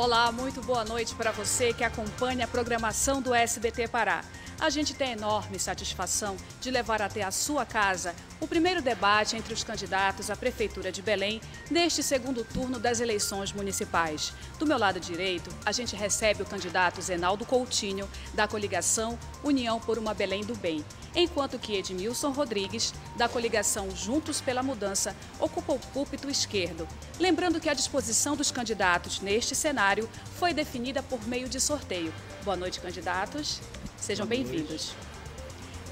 Olá, muito boa noite para você que acompanha a programação do SBT Pará. A gente tem a enorme satisfação de levar até a sua casa o primeiro debate entre os candidatos à Prefeitura de Belém neste segundo turno das eleições municipais. Do meu lado direito, a gente recebe o candidato Zenaldo Coutinho, da coligação União por uma Belém do Bem, enquanto que Edmilson Rodrigues, da coligação Juntos pela Mudança, ocupa o púlpito esquerdo. Lembrando que a disposição dos candidatos neste cenário foi definida por meio de sorteio. Boa noite, candidatos. Sejam bem-vindos.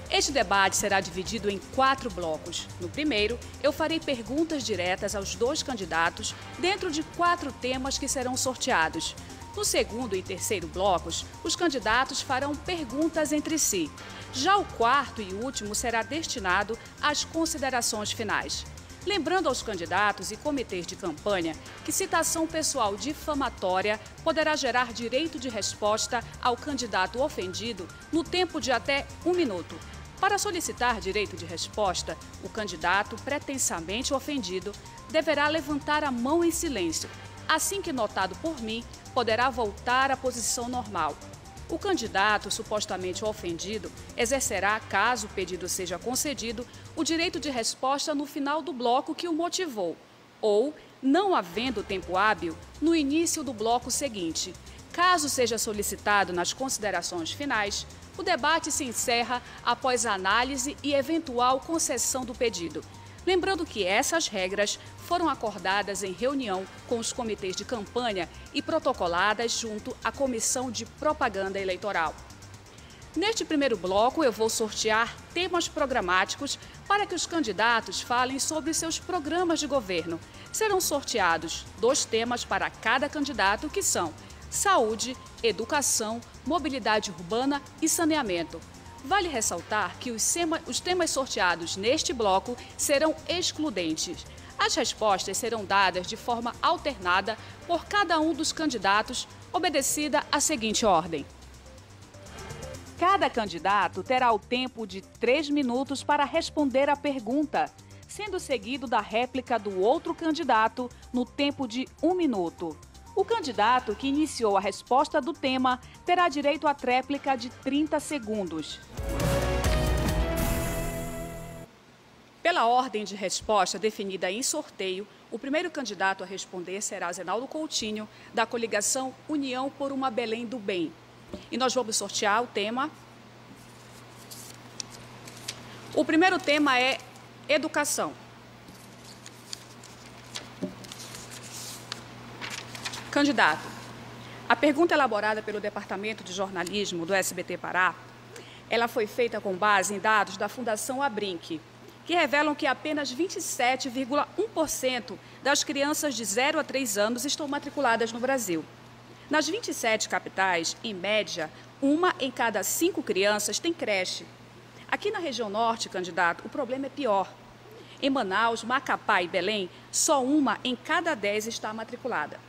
Este debate será dividido em 4 blocos. No primeiro, eu farei perguntas diretas aos 2 candidatos dentro de 4 temas que serão sorteados. No segundo e terceiro blocos, os candidatos farão perguntas entre si. Já o quarto e último será destinado às considerações finais. Lembrando aos candidatos e comitês de campanha que citação pessoal difamatória poderá gerar direito de resposta ao candidato ofendido no tempo de até 1 minuto. Para solicitar direito de resposta, o candidato pretensamente ofendido deverá levantar a mão em silêncio. Assim que notado por mim, poderá voltar à posição normal. O candidato supostamente ofendido exercerá, caso o pedido seja concedido, o direito de resposta no final do bloco que o motivou, ou, não havendo tempo hábil, no início do bloco seguinte. Caso seja solicitado nas considerações finais, o debate se encerra após a análise e eventual concessão do pedido. Lembrando que essas regras foram acordadas em reunião com os comitês de campanha e protocoladas junto à Comissão de Propaganda Eleitoral. Neste primeiro bloco, eu vou sortear temas programáticos para que os candidatos falem sobre seus programas de governo. Serão sorteados 2 temas para cada candidato, que são saúde, educação, mobilidade urbana e saneamento. Vale ressaltar que os temas sorteados neste bloco serão excludentes. As respostas serão dadas de forma alternada por cada um dos candidatos, obedecida a seguinte ordem. Cada candidato terá o tempo de 3 minutos para responder a pergunta, sendo seguido da réplica do outro candidato no tempo de 1 minuto. O candidato que iniciou a resposta do tema terá direito à tréplica de 30 segundos. Pela ordem de resposta definida em sorteio, o primeiro candidato a responder será Zenaldo Coutinho, da coligação União por uma Belém do Bem. E nós vamos sortear o tema. O primeiro tema é educação. Candidato, a pergunta elaborada pelo Departamento de Jornalismo do SBT Pará, ela foi feita com base em dados da Fundação Abrinq, que revelam que apenas 27,1% das crianças de 0 a 3 anos estão matriculadas no Brasil. Nas 27 capitais, em média, 1 em cada 5 crianças tem creche. Aqui na região norte, candidato, o problema é pior. Em Manaus, Macapá e Belém, só 1 em cada 10 está matriculada.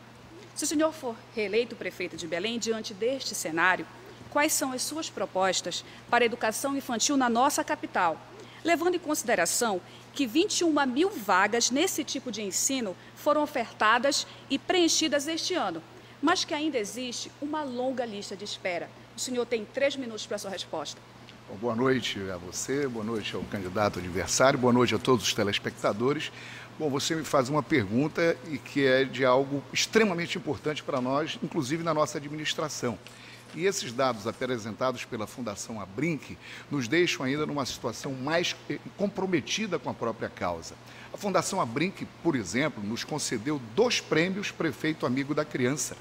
Se o senhor for reeleito prefeito de Belém, diante deste cenário, quais são as suas propostas para a educação infantil na nossa capital, levando em consideração que 21 mil vagas nesse tipo de ensino foram ofertadas e preenchidas este ano, mas que ainda existe uma longa lista de espera? O senhor tem 3 minutos para a sua resposta. Bom, boa noite a você, boa noite ao candidato adversário, boa noite a todos os telespectadores. Bom, você me faz uma pergunta e que é de algo extremamente importante para nós, inclusive na nossa administração. E esses dados apresentados pela Fundação Abrinq nos deixam ainda numa situação mais comprometida com a própria causa. A Fundação Abrinq, por exemplo, nos concedeu 2 prêmios Prefeito Amigo da Criança.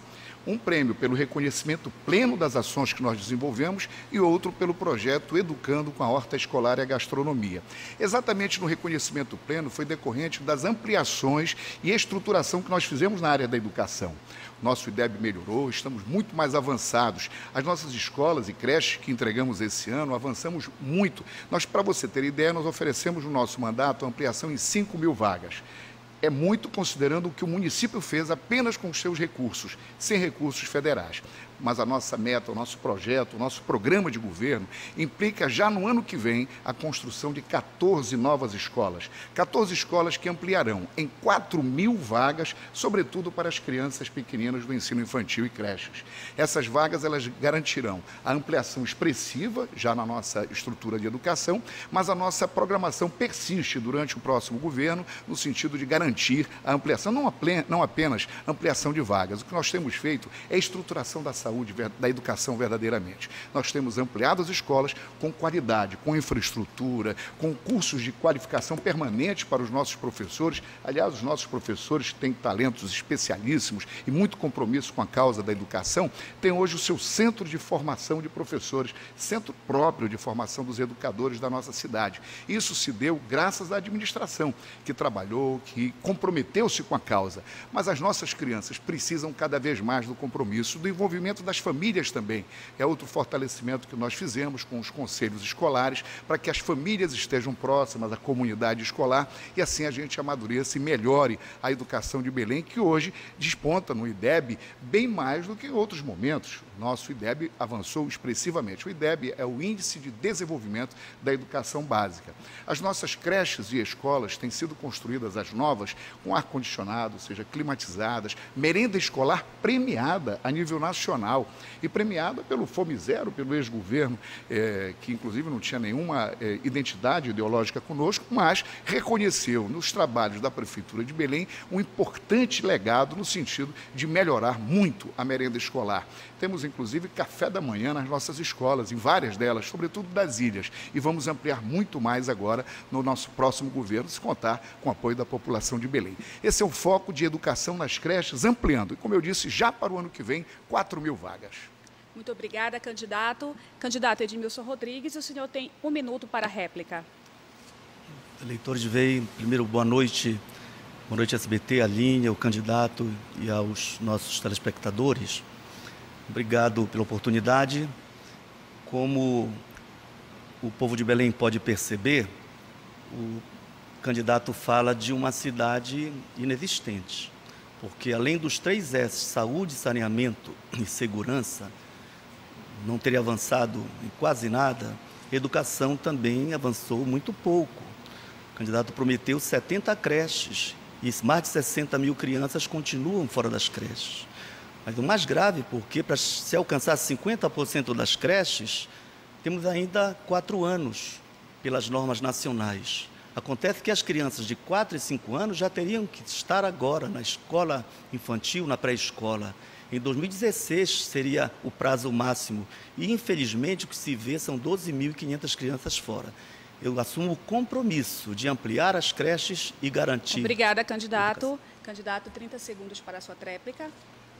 Um prêmio pelo reconhecimento pleno das ações que nós desenvolvemos e outro pelo projeto Educando com a Horta Escolar e a Gastronomia. Exatamente no reconhecimento pleno foi decorrente das ampliações e estruturação que nós fizemos na área da educação. Nosso IDEB melhorou, estamos muito mais avançados. As nossas escolas e creches que entregamos esse ano, avançamos muito. Para você ter ideia, nós oferecemos no nosso mandato ampliação em 5 mil vagas. É muito considerando o que o município fez apenas com os seus recursos, sem recursos federais. mas a nossa meta, o nosso projeto, o nosso programa de governo implica já no ano que vem a construção de 14 novas escolas. 14 escolas que ampliarão em 4.000 vagas, sobretudo para as crianças pequeninas do ensino infantil e creches. Essas vagas elas garantirão a ampliação expressiva já na nossa estrutura de educação, mas a nossa programação persiste durante o próximo governo no sentido de garantir a ampliação, não apenas ampliação de vagas. O que nós temos feito é a estruturação da saúde, da educação verdadeiramente. Nós temos ampliado as escolas com qualidade, com infraestrutura, com cursos de qualificação permanente para os nossos professores. Aliás, os nossos professores têm talentos especialíssimos e muito compromisso com a causa da educação, têm hoje o seu centro de formação de professores, centro próprio de formação dos educadores da nossa cidade. Isso se deu graças à administração, que trabalhou, que comprometeu-se com a causa. Mas as nossas crianças precisam cada vez mais do compromisso, do envolvimento das famílias também. É outro fortalecimento que nós fizemos com os conselhos escolares, para que as famílias estejam próximas à comunidade escolar e assim a gente amadureça e melhore a educação de Belém, que hoje desponta no IDEB bem mais do que em outros momentos. Nosso IDEB avançou expressivamente. O IDEB é o Índice de Desenvolvimento da Educação Básica. As nossas creches e escolas têm sido construídas, as novas, com ar-condicionado, ou seja, climatizadas, merenda escolar premiada a nível nacional e premiada pelo Fome Zero, pelo ex-governo, que inclusive não tinha nenhuma identidade ideológica conosco, mas reconheceu nos trabalhos da Prefeitura de Belém um importante legado no sentido de melhorar muito a merenda escolar. Temos, inclusive, café da manhã nas nossas escolas, em várias delas, sobretudo das ilhas, e vamos ampliar muito mais agora no nosso próximo governo, se contar com o apoio da população de Belém. Esse é o foco de educação nas creches, ampliando, e como eu disse, já para o ano que vem, 4.000 vagas. Muito obrigada, candidato. Candidato Edmilson Rodrigues, o senhor tem 1 minuto para a réplica. Eleitores veem, primeiro, boa noite SBT, a linha, o candidato e aos nossos telespectadores. Obrigado pela oportunidade. Como o povo de Belém pode perceber, o candidato fala de uma cidade inexistente, porque além dos 3 S, saúde, saneamento e segurança, não teria avançado em quase nada. Educação também avançou muito pouco. O candidato prometeu 70 creches e mais de 60 mil crianças continuam fora das creches. Mas o mais grave, porque para se alcançar 50% das creches, temos ainda 4 anos pelas normas nacionais. Acontece que as crianças de 4 e 5 anos já teriam que estar agora na escola infantil, na pré-escola. Em 2016 seria o prazo máximo e, infelizmente, o que se vê são 12.500 crianças fora. Eu assumo o compromisso de ampliar as creches e garantir... Obrigada, candidato. Candidato, 30 segundos para a sua tréplica.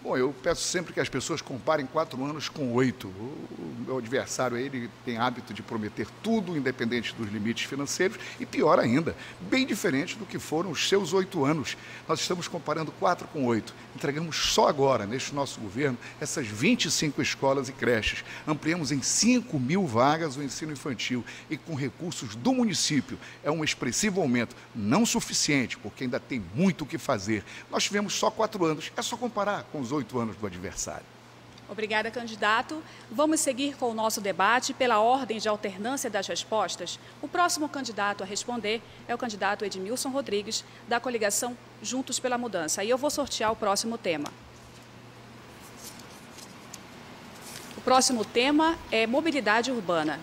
Bom, eu peço sempre que as pessoas comparem 4 anos com 8. O meu adversário, ele tem hábito de prometer tudo, independente dos limites financeiros, e pior ainda, bem diferente do que foram os seus 8 anos. Nós estamos comparando 4 com 8. Entregamos só agora, neste nosso governo, essas 25 escolas e creches. Ampliamos em 5.000 vagas o ensino infantil e com recursos do município. É um expressivo aumento, não suficiente, porque ainda tem muito o que fazer. Nós tivemos só 4 anos, é só comparar com os 8 anos do adversário. Obrigada, candidato. Vamos seguir com o nosso debate pela ordem de alternância das respostas. O próximo candidato a responder é o candidato Edmilson Rodrigues, da coligação Juntos pela Mudança. E eu vou sortear o próximo tema. O próximo tema é mobilidade urbana.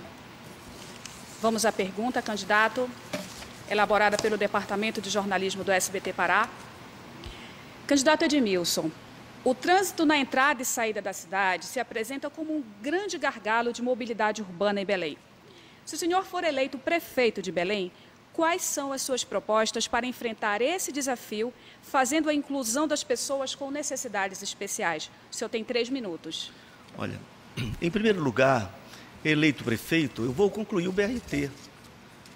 Vamos à pergunta, candidato, elaborada pelo Departamento de Jornalismo do SBT Pará. Candidato Edmilson, o trânsito na entrada e saída da cidade se apresenta como um grande gargalo de mobilidade urbana em Belém. Se o senhor for eleito prefeito de Belém, quais são as suas propostas para enfrentar esse desafio, fazendo a inclusão das pessoas com necessidades especiais? O senhor tem 3 minutos. Olha, em primeiro lugar, eleito prefeito, eu vou concluir o BRT.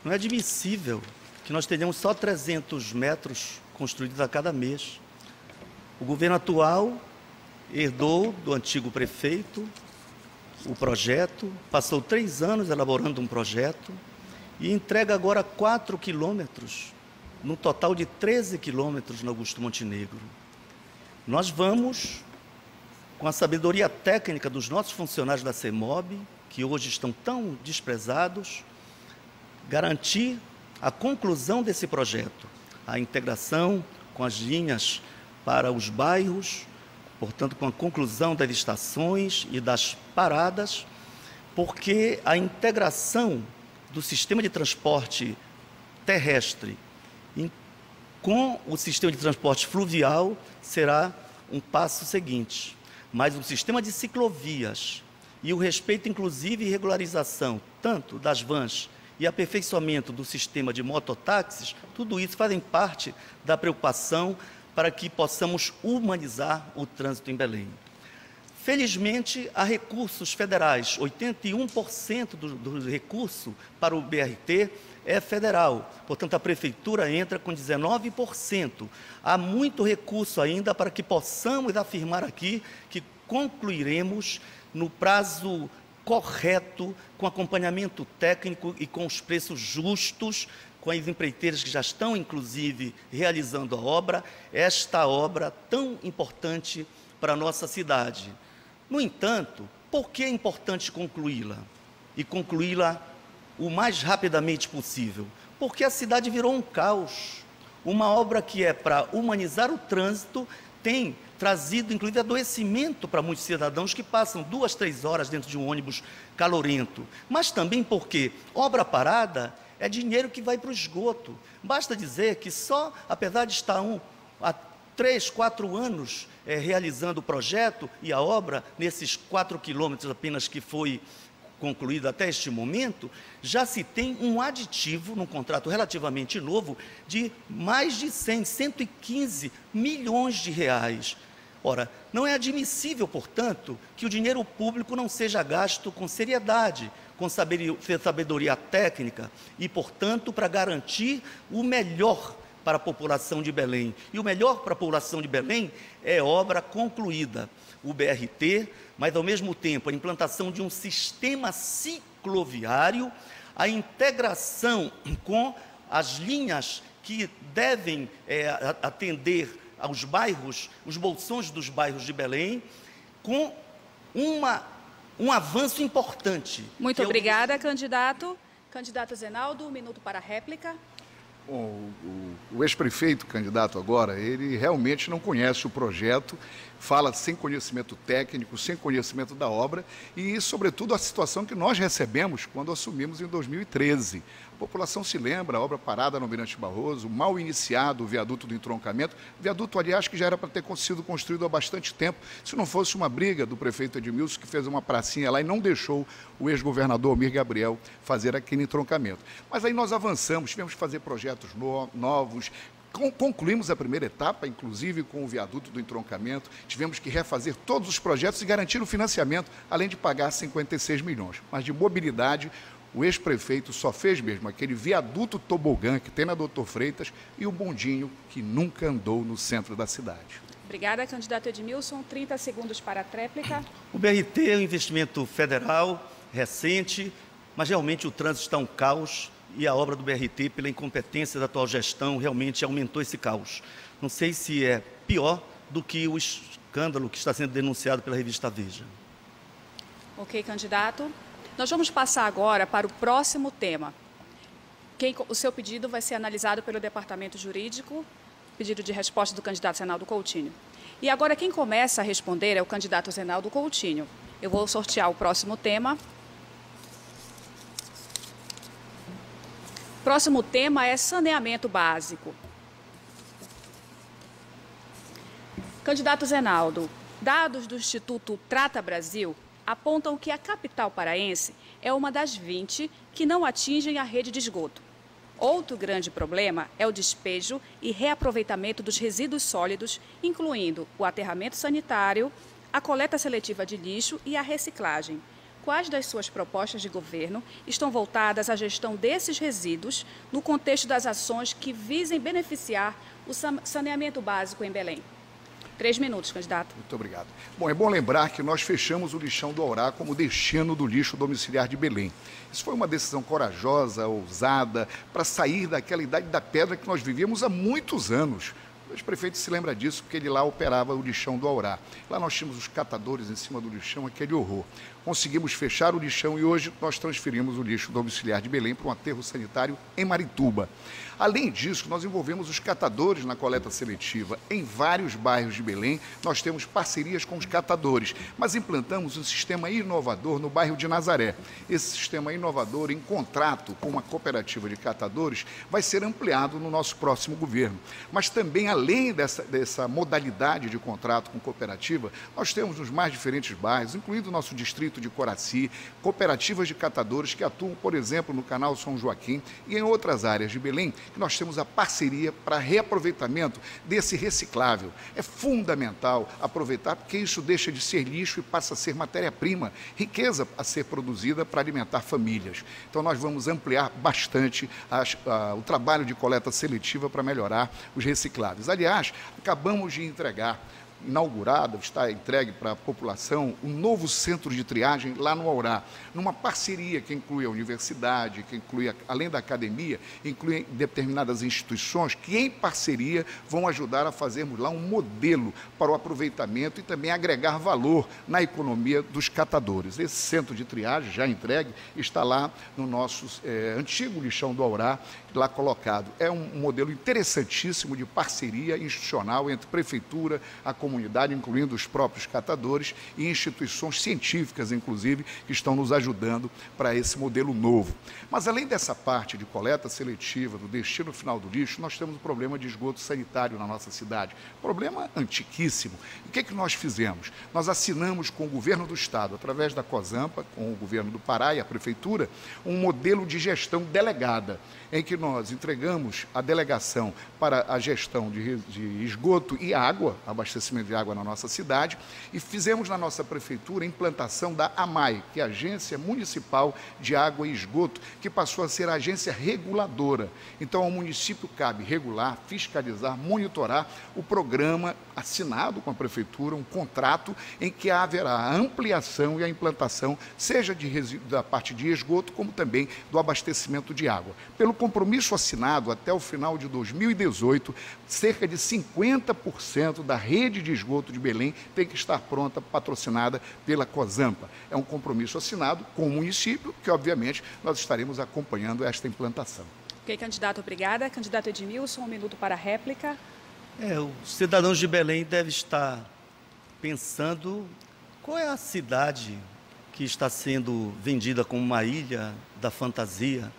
Não é admissível que nós tenhamos só 300 metros construídos a cada mês. O governo atual herdou do antigo prefeito o projeto, passou 3 anos elaborando um projeto e entrega agora 4 quilômetros, no total de 13 quilômetros no Augusto Montenegro. Nós vamos com a sabedoria técnica dos nossos funcionários da CEMOB, que hoje estão tão desprezados, garantir a conclusão desse projeto, a integração com as linhas para os bairros, portanto, com a conclusão das estações e das paradas, porque a integração do sistema de transporte terrestre com o sistema de transporte fluvial será um passo seguinte. Mas o sistema de ciclovias e o respeito, inclusive, e regularização, tanto das vans e aperfeiçoamento do sistema de mototáxis, tudo isso fazem parte da preocupação para que possamos humanizar o trânsito em Belém. Felizmente, há recursos federais, 81% do recurso para o BRT é federal, portanto, a Prefeitura entra com 19%. Há muito recurso ainda para que possamos afirmar aqui que concluiremos no prazo correto, com acompanhamento técnico e com os preços justos, com as empreiteiras que já estão, inclusive, realizando a obra, esta obra tão importante para a nossa cidade. No entanto, por que é importante concluí-la? E concluí-la o mais rapidamente possível? Porque a cidade virou um caos. Uma obra que é para humanizar o trânsito tem trazido, inclusive, adoecimento para muitos cidadãos que passam 2, 3 horas dentro de um ônibus calorento. Mas também porque obra parada é dinheiro que vai para o esgoto. Basta dizer que só, apesar de estar há 3, 4 anos realizando o projeto e a obra, nesses 4 quilômetros apenas que foi concluído até este momento, já se tem um aditivo, num contrato relativamente novo, de mais de 115 milhões de reais. Ora, não é admissível, portanto, que o dinheiro público não seja gasto com seriedade, com sabedoria técnica e, portanto, para garantir o melhor para a população de Belém. E o melhor para a população de Belém é obra concluída, o BRT, mas, ao mesmo tempo, a implantação de um sistema cicloviário, a integração com as linhas que devem atender aos bairros, os bolsões dos bairros de Belém, com um avanço importante. Muito obrigada, candidato. Candidato Zenaldo, 1 minuto para a réplica. Bom, o ex-prefeito, candidato agora, ele realmente não conhece o projeto, fala sem conhecimento técnico, sem conhecimento da obra e, sobretudo, a situação que nós recebemos quando assumimos em 2013. A população se lembra, a obra parada no Almirante Barroso, mal iniciado o viaduto do entroncamento, viaduto, aliás, que já era para ter sido construído há bastante tempo, se não fosse uma briga do prefeito Edmilson, que fez uma pracinha lá e não deixou o ex-governador Almir Gabriel fazer aquele entroncamento. Mas aí nós avançamos, tivemos que fazer projetos novos, concluímos a primeira etapa, inclusive com o viaduto do entroncamento, tivemos que refazer todos os projetos e garantir o financiamento, além de pagar 56 milhões. Mas de mobilidade, o ex-prefeito só fez mesmo aquele viaduto tobogã que tem na Doutor Freitas e o bondinho que nunca andou no centro da cidade. Obrigada, candidato Edmilson. 30 segundos para a tréplica. O BRT é um investimento federal, recente, mas realmente o trânsito está um caos. E a obra do BRT, pela incompetência da atual gestão, realmente aumentou esse caos. Não sei se é pior do que o escândalo que está sendo denunciado pela revista Veja. Ok, candidato. Nós vamos passar agora para o próximo tema. O seu pedido vai ser analisado pelo Departamento Jurídico, pedido de resposta do candidato Zenaldo Coutinho. E agora quem começa a responder é o candidato Zenaldo Coutinho. Eu vou sortear o próximo tema. Próximo tema é saneamento básico. Candidato Zenaldo, dados do Instituto Trata Brasil apontam que a capital paraense é uma das 20 que não atingem a rede de esgoto. Outro grande problema é o despejo e reaproveitamento dos resíduos sólidos, incluindo o aterramento sanitário, a coleta seletiva de lixo e a reciclagem. Quais das suas propostas de governo estão voltadas à gestão desses resíduos no contexto das ações que visem beneficiar o saneamento básico em Belém? 3 minutos, candidato. Muito obrigado. Bom, é bom lembrar que nós fechamos o lixão do Aurá como destino do lixo domiciliar de Belém. Isso foi uma decisão corajosa, ousada, para sair daquela idade da pedra que nós vivíamos há muitos anos. O ex-prefeito se lembra disso porque ele lá operava o lixão do Aurá. Lá nós tínhamos os catadores em cima do lixão, aquele horror. Conseguimos fechar o lixão e hoje nós transferimos o lixo domiciliar de Belém para um aterro sanitário em Marituba. Além disso, nós envolvemos os catadores na coleta seletiva. Em vários bairros de Belém, nós temos parcerias com os catadores, mas implantamos um sistema inovador no bairro de Nazaré. Esse sistema inovador, em contrato com uma cooperativa de catadores, vai ser ampliado no nosso próximo governo. Mas também, além dessa modalidade de contrato com cooperativa, nós temos nos mais diferentes bairros, incluindo o nosso distrito de Coraci, cooperativas de catadores que atuam, por exemplo, no canal São Joaquim e em outras áreas de Belém, que nós temos a parceria para reaproveitamento desse reciclável. É fundamental aproveitar, porque isso deixa de ser lixo e passa a ser matéria-prima, riqueza a ser produzida para alimentar famílias. Então, nós vamos ampliar bastante o trabalho de coleta seletiva para melhorar os recicláveis. Aliás, acabamos de inaugurado, está entregue para a população, um novo centro de triagem lá no Aurá, numa parceria que inclui a universidade, que inclui, além da academia, inclui determinadas instituições que, em parceria, vão ajudar a fazermos lá um modelo para o aproveitamento e também agregar valor na economia dos catadores. Esse centro de triagem, já entregue, está lá no nosso antigo lixão do Aurá, lá colocado. É um modelo interessantíssimo de parceria institucional entre prefeitura, a comunidade, incluindo os próprios catadores e instituições científicas, inclusive, que estão nos ajudando para esse modelo novo. Mas, além dessa parte de coleta seletiva, do destino final do lixo, nós temos o problema de esgoto sanitário na nossa cidade. Problema antiquíssimo. E o que é que nós fizemos? Nós assinamos com o governo do Estado, através da COSAMPA, com o governo do Pará e a prefeitura, um modelo de gestão delegada, em que nós entregamos a delegação para a gestão de esgoto e água, abastecimento de água na nossa cidade, e fizemos na nossa prefeitura a implantação da AMAI, que é a Agência Municipal de Água e Esgoto, que passou a ser a agência reguladora. Então, ao município cabe regular, fiscalizar, monitorar o programa assinado com a prefeitura, um contrato em que haverá a ampliação e a implantação, seja da parte de esgoto, como também do abastecimento de água. Pelo compromisso assinado até o final de 2018, cerca de 50% da rede de esgoto de Belém tem que estar pronta, patrocinada pela COSAMPA. É um compromisso assinado com o município, que obviamente nós estaremos acompanhando esta implantação. Ok, candidato, obrigada. Candidato Edmilson, 1 minuto para a réplica. Os cidadãos de Belém devem estar pensando qual é a cidade que está sendo vendida como uma ilha da fantasia.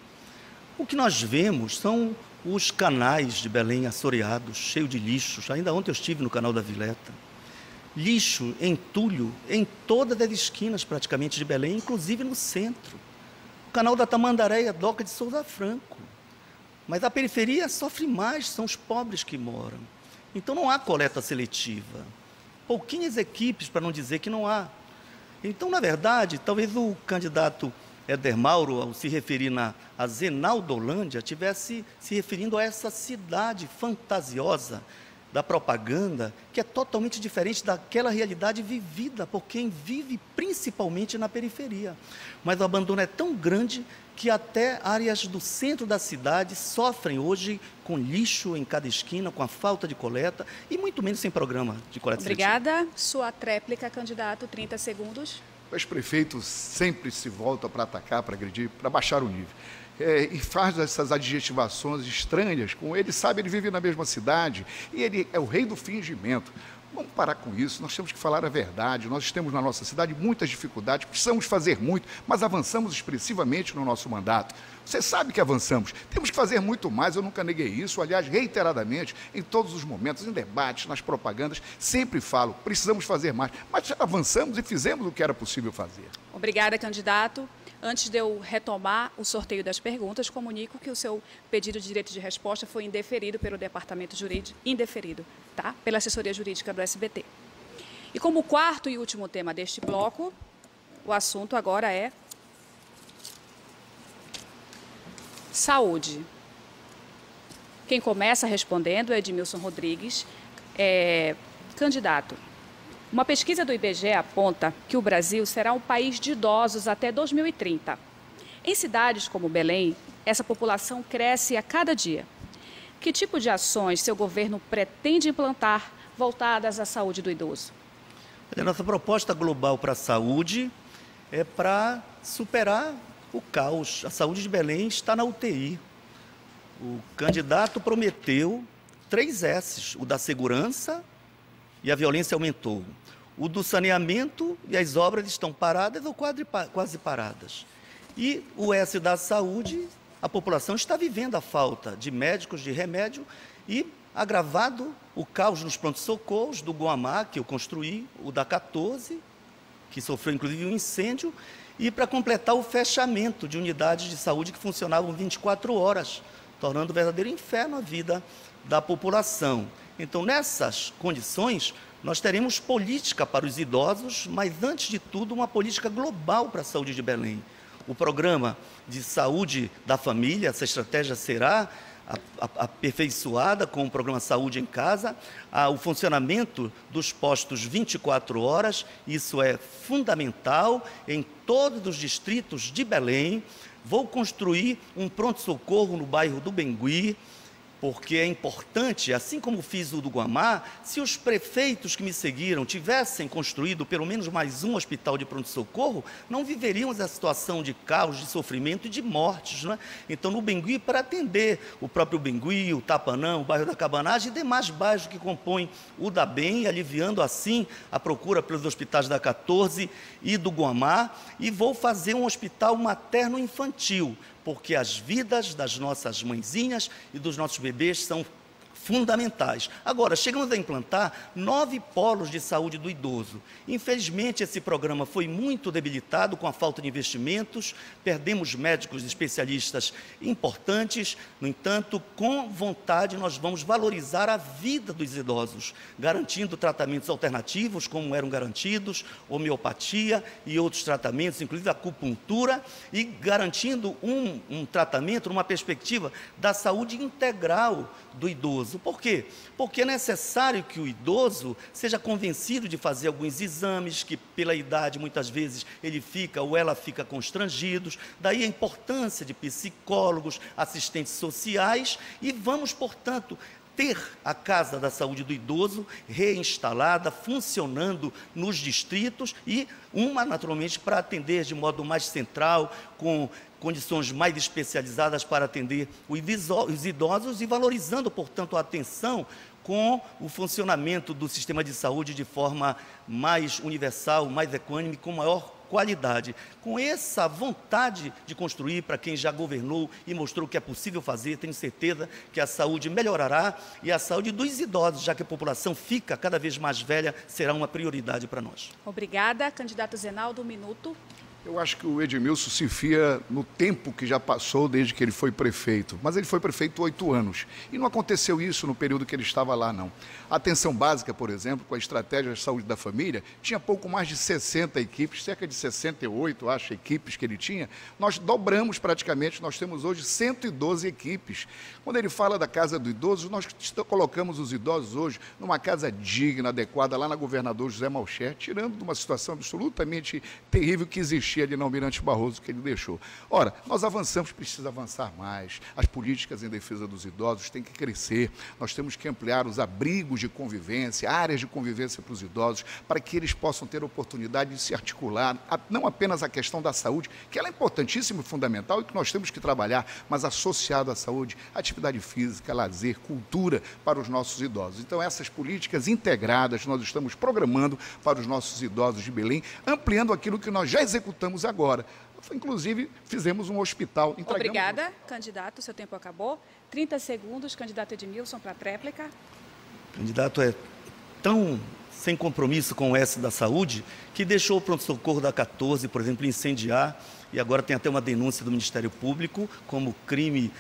O que nós vemos são os canais de Belém assoreados, cheios de lixos. Ainda ontem eu estive no canal da Vileta. Lixo, entulho, em todas as esquinas praticamente de Belém, inclusive no centro. O canal da Tamandaré, Doca de Souza Franco. Mas a periferia sofre mais, são os pobres que moram. Então não há coleta seletiva. Pouquinhas equipes, para não dizer que não há. Então, na verdade, talvez o candidato Éder Mauro, ao se referir a Zenaldolândia, estivesse se referindo a essa cidade fantasiosa da propaganda, que é totalmente diferente daquela realidade vivida por quem vive principalmente na periferia. Mas o abandono é tão grande que até áreas do centro da cidade sofrem hoje com lixo em cada esquina, com a falta de coleta e muito menos sem programa de coleta seletiva. Obrigada. Sua tréplica, candidato, 30 segundos. O ex-prefeito sempre se volta para atacar, para agredir, para baixar o nível. E faz essas adjetivações estranhas com ele, sabe, ele vive na mesma cidade e ele é o rei do fingimento. Vamos parar com isso, nós temos que falar a verdade. Nós temos na nossa cidade muitas dificuldades, precisamos fazer muito, mas avançamos expressivamente no nosso mandato. Você sabe que avançamos, temos que fazer muito mais, eu nunca neguei isso, aliás, reiteradamente, em todos os momentos, em debates, nas propagandas, sempre falo, precisamos fazer mais, mas já avançamos e fizemos o que era possível fazer. Obrigada, candidato. Antes de eu retomar o sorteio das perguntas, comunico que o seu pedido de direito de resposta foi indeferido pelo Departamento Jurídico, pela assessoria jurídica do SBT. E como quarto e último tema deste bloco, o assunto agora é saúde. Quem começa respondendo é Edmilson Rodrigues, candidato. Uma pesquisa do IBGE aponta que o Brasil será um país de idosos até 2030. Em cidades como Belém, essa população cresce a cada dia. Que tipo de ações seu governo pretende implantar voltadas à saúde do idoso? A nossa proposta global para a saúde é para superar o caos. A saúde de Belém está na UTI. O candidato prometeu 3 S's, o da segurança e a violência aumentou. O do saneamento e as obras estão paradas ou quase paradas. E o S da saúde, a população está vivendo a falta de médicos, de remédio e agravado o caos nos pronto-socorros do Guamá, que eu construí, o da 14, que sofreu inclusive um incêndio, e para completar o fechamento de unidades de saúde que funcionavam 24 horas, tornando um verdadeiro inferno a vida da população. Então, nessas condições, nós teremos política para os idosos, mas, antes de tudo, uma política global para a saúde de Belém. O programa de saúde da família, essa estratégia será aperfeiçoada com o programa Saúde em Casa, o funcionamento dos postos 24 horas, isso é fundamental em todos os distritos de Belém. Vou construir um pronto-socorro no bairro do Bengui, porque é importante, assim como fiz o do Guamá, se os prefeitos que me seguiram tivessem construído pelo menos mais um hospital de pronto-socorro, não viveríamos a situação de caos, de sofrimento e de mortes, não é? Então, no Bengui, para atender o próprio Bengui, o Tapanã, o bairro da Cabanagem e demais bairros que compõem o da Bem, aliviando assim a procura pelos hospitais da 14 e do Guamá, e vou fazer um hospital materno-infantil, porque as vidas das nossas mãezinhas e dos nossos bebês são fundamentais. Agora, chegamos a implantar 9 polos de saúde do idoso. Infelizmente, esse programa foi muito debilitado com a falta de investimentos, perdemos médicos especialistas importantes. No entanto, com vontade, nós vamos valorizar a vida dos idosos, garantindo tratamentos alternativos, como eram garantidos, homeopatia e outros tratamentos, inclusive acupuntura, e garantindo um tratamento, uma perspectiva da saúde integral do idoso. Por quê? Porque é necessário que o idoso seja convencido de fazer alguns exames, que pela idade muitas vezes ele fica ou ela fica constrangidos, daí a importância de psicólogos, assistentes sociais, e vamos, portanto, ter a Casa da Saúde do Idoso reinstalada, funcionando nos distritos, e uma, naturalmente, para atender de modo mais central, com condições mais especializadas para atender os idosos e valorizando, portanto, a atenção com o funcionamento do sistema de saúde de forma mais universal, mais equânime, com maior qualidade. Com essa vontade de construir, para quem já governou e mostrou que é possível fazer, tenho certeza que a saúde melhorará, e a saúde dos idosos, já que a população fica cada vez mais velha, será uma prioridade para nós. Obrigada. Candidato Zenaldo, 1 minuto. Eu acho que o Edmilson se fia no tempo que já passou desde que ele foi prefeito. Mas ele foi prefeito 8 anos. E não aconteceu isso no período que ele estava lá, não. A atenção básica, por exemplo, com a estratégia de saúde da família, tinha pouco mais de 60 equipes, cerca de 68, acho, equipes que ele tinha. Nós dobramos praticamente, nós temos hoje 112 equipes. Quando ele fala da Casa do Idoso, nós colocamos os idosos hoje numa casa digna, adequada, lá na Governador José Malcher, tirando de uma situação absolutamente terrível que existia ali no Almirante Barroso, que ele deixou. Ora, nós avançamos, precisa avançar mais. As políticas em defesa dos idosos têm que crescer. Nós temos que ampliar os abrigos de convivência, áreas de convivência para os idosos, para que eles possam ter a oportunidade de se articular, não apenas a questão da saúde, que ela é importantíssima e fundamental e que nós temos que trabalhar, mas associado à saúde, atividade física, lazer, cultura para os nossos idosos. Então, essas políticas integradas nós estamos programando para os nossos idosos de Belém, ampliando aquilo que nós já executamos agora. Inclusive, fizemos um hospital. Obrigada, candidato. Seu tempo acabou. 30 segundos, candidato Edmilson, para a tréplica. O candidato é tão sem compromisso com o S da saúde que deixou o pronto-socorro da 14, por exemplo, incendiar, e agora tem até uma denúncia do Ministério Público como crime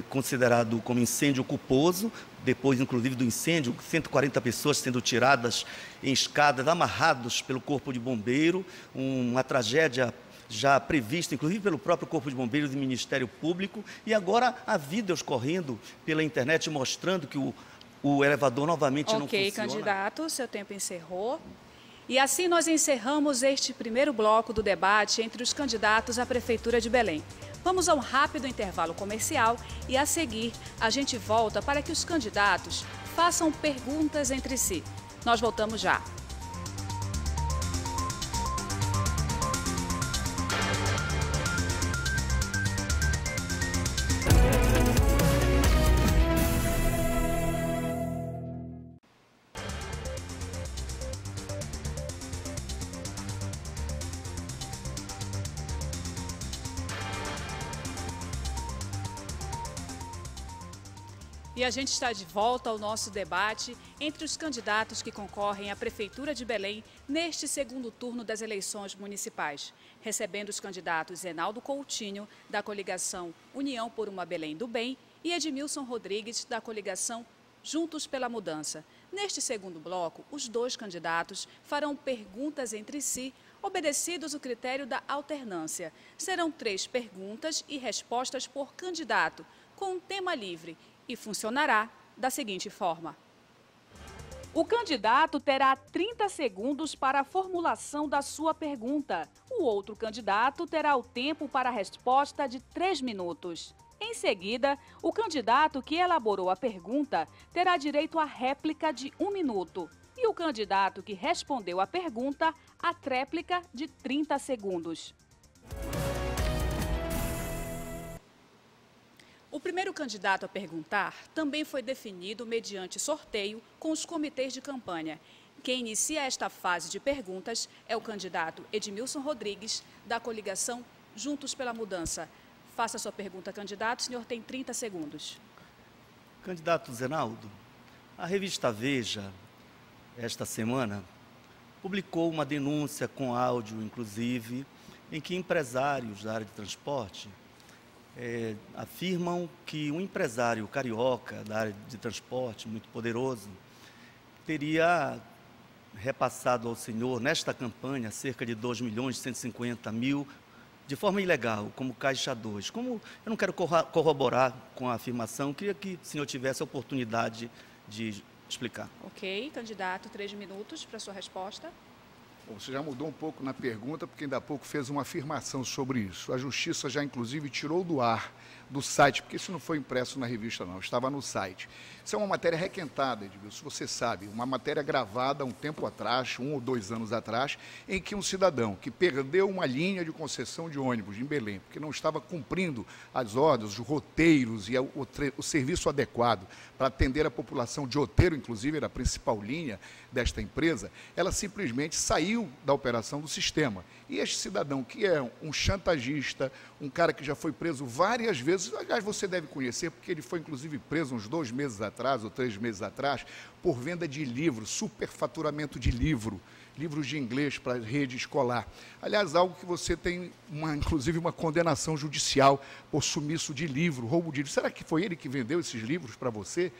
considerado como incêndio culposo. Depois, inclusive, do incêndio, 140 pessoas sendo tiradas em escadas, amarrados pelo Corpo de Bombeiro, uma tragédia já prevista, inclusive, pelo próprio Corpo de Bombeiros e Ministério Público, e agora há vídeos correndo pela internet mostrando que o elevador novamente não funciona. Ok, candidato, seu tempo encerrou. E assim nós encerramos este primeiro bloco do debate entre os candidatos à Prefeitura de Belém. Vamos a um rápido intervalo comercial e, a seguir, a gente volta para que os candidatos façam perguntas entre si. Nós voltamos já. E a gente está de volta ao nosso debate entre os candidatos que concorrem à Prefeitura de Belém neste segundo turno das eleições municipais, recebendo os candidatos Zenaldo Coutinho, da coligação União por uma Belém do Bem, e Edmilson Rodrigues, da coligação Juntos pela Mudança. Neste segundo bloco, os dois candidatos farão perguntas entre si, obedecidos o critério da alternância. Serão 3 perguntas e respostas por candidato, com um tema livre, e funcionará da seguinte forma. O candidato terá 30 segundos para a formulação da sua pergunta. O outro candidato terá o tempo para a resposta de 3 minutos. Em seguida, o candidato que elaborou a pergunta terá direito à réplica de 1 minuto. E o candidato que respondeu a pergunta, a tréplica de 30 segundos. O primeiro candidato a perguntar também foi definido mediante sorteio com os comitês de campanha. Quem inicia esta fase de perguntas é o candidato Edmilson Rodrigues, da coligação Juntos pela Mudança. Faça sua pergunta, candidato. O senhor tem 30 segundos. Candidato Zenaldo, a revista Veja, esta semana, publicou uma denúncia com áudio, inclusive, em que empresários da área de transporte afirmam que um empresário carioca da área de transporte, muito poderoso, teria repassado ao senhor, nesta campanha, cerca de 2.150.000 de forma ilegal, como Caixa 2. Como eu não quero corroborar com a afirmação, queria que o senhor tivesse a oportunidade de explicar. Ok, candidato, 3 minutos para sua resposta. Bom, você já mudou um pouco na pergunta, porque ainda há pouco fez uma afirmação sobre isso. A Justiça já, inclusive, tirou do ar, do site, porque isso não foi impresso na revista, não, estava no site. Isso é uma matéria requentada, Edmilson, você sabe, uma matéria gravada há um tempo atrás, 1 ou 2 anos atrás, em que um cidadão que perdeu uma linha de concessão de ônibus em Belém, porque não estava cumprindo as ordens, os roteiros e o serviço adequado para atender a população de Outeiro, inclusive, era a principal linha desta empresa, ela simplesmente saiu da operação do sistema. E este cidadão, que é um chantagista, um cara que já foi preso várias vezes, aliás, você deve conhecer, porque ele foi, inclusive, preso uns 2 meses atrás, ou 3 meses atrás, por venda de livros, superfaturamento de livros de inglês para a rede escolar. Aliás, algo que você tem, inclusive, uma condenação judicial por sumiço de livro, roubo de livro. Será que foi ele que vendeu esses livros para você?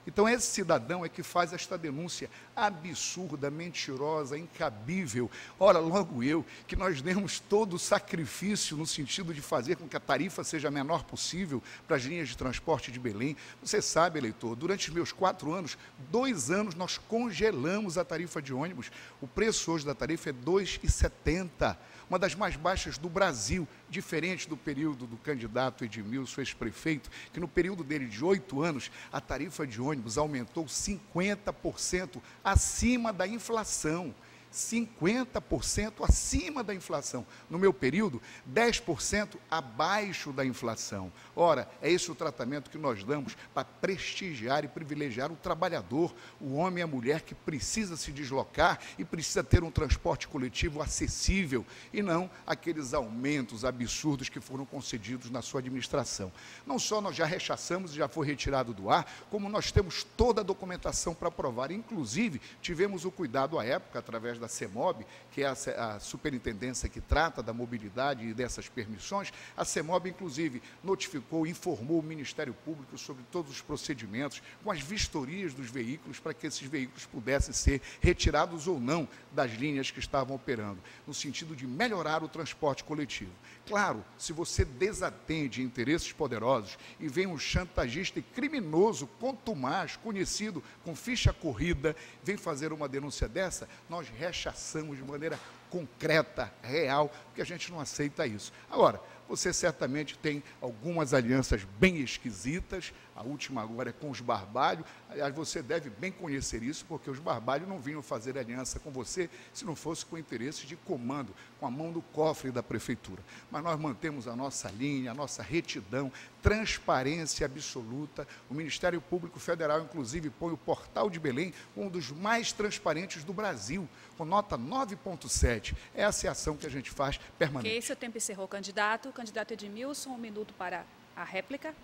Então, esse cidadão é que faz esta denúncia absurda, mentirosa, incabível. Ora, logo eu, que nós demos todo o sacrifício no sentido de fazer com que a tarifa seja a menor possível para as linhas de transporte de Belém. Você sabe, eleitor, durante os meus 4 anos, 2 anos, nós congelamos a tarifa de ônibus. O preço hoje da tarifa é R$ 2,70. Uma das mais baixas do Brasil, diferente do período do candidato Edmilson, ex-prefeito, que no período dele de 8 anos, a tarifa de ônibus aumentou 50% acima da inflação. 50% acima da inflação. No meu período, 10% abaixo da inflação. Ora, é esse o tratamento que nós damos para prestigiar e privilegiar o trabalhador, o homem e a mulher que precisa se deslocar e precisa ter um transporte coletivo acessível e não aqueles aumentos absurdos que foram concedidos na sua administração. Não só nós já rechaçamos e já foi retirado do ar, como nós temos toda a documentação para provar. Inclusive, tivemos o cuidado à época, através da CEMOB, que é a superintendência que trata da mobilidade e dessas permissões. A CEMOB, inclusive, notificou, informou o Ministério Público sobre todos os procedimentos, com as vistorias dos veículos, para que esses veículos pudessem ser retirados ou não das linhas que estavam operando, no sentido de melhorar o transporte coletivo. Claro, se você desatende interesses poderosos e vem um chantagista e criminoso, contumaz, conhecido com ficha corrida, vem fazer uma denúncia dessa, nós rechaçamos de maneira concreta, real, porque a gente não aceita isso. Agora, você certamente tem algumas alianças bem esquisitas, a última agora é com os Barbalho. Aliás, você deve bem conhecer isso, porque os Barbalho não vinham fazer aliança com você se não fosse com interesses de comando, com a mão no cofre da prefeitura. Mas nós mantemos a nossa linha, a nossa retidão, transparência absoluta. O Ministério Público Federal, inclusive, põe o Portal de Belém um dos mais transparentes do Brasil, com nota 9,7. Essa é a ação que a gente faz permanente. Ok, seu tempo encerrou, candidato. Candidato Edmilson, 1 minuto para a réplica.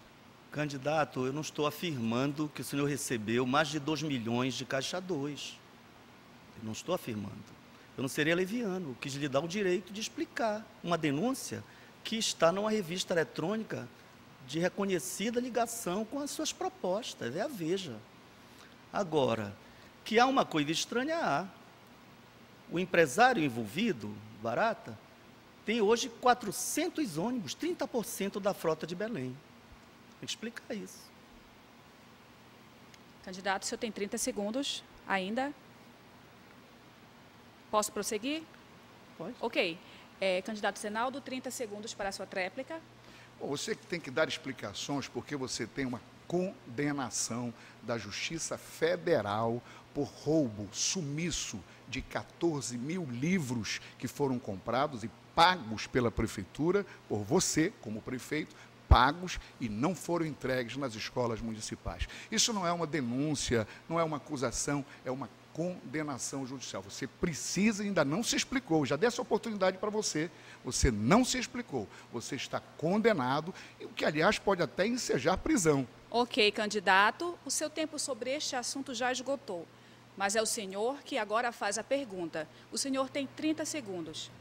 Candidato, eu não estou afirmando que o senhor recebeu mais de 2 milhões de Caixa 2. Eu não estou afirmando. Eu não serei leviano, eu quis lhe dar o direito de explicar uma denúncia que está numa revista eletrônica de reconhecida ligação com as suas propostas, é a Veja. Agora, que há uma coisa estranha, há. O empresário envolvido, Barata, tem hoje 400 ônibus, 30% da frota de Belém. Tem que explicar isso. Candidato, o senhor tem 30 segundos ainda. Posso prosseguir? Pode. Ok. Candidato Zenaldo, 30 segundos para a sua réplica. Bom, você que tem que dar explicações porque você tem uma condenação da Justiça Federal por roubo sumiço de 14 mil livros que foram comprados e pagos pela prefeitura, por você, como prefeito, pagos e não foram entregues nas escolas municipais. Isso não é uma denúncia, não é uma acusação, é uma condenação judicial. Você precisa, ainda não se explicou, já dei essa oportunidade para você, você não se explicou, você está condenado, o que, aliás, pode até ensejar prisão. Ok, candidato, o seu tempo sobre este assunto já esgotou, mas é o senhor que agora faz a pergunta. O senhor tem 30 segundos.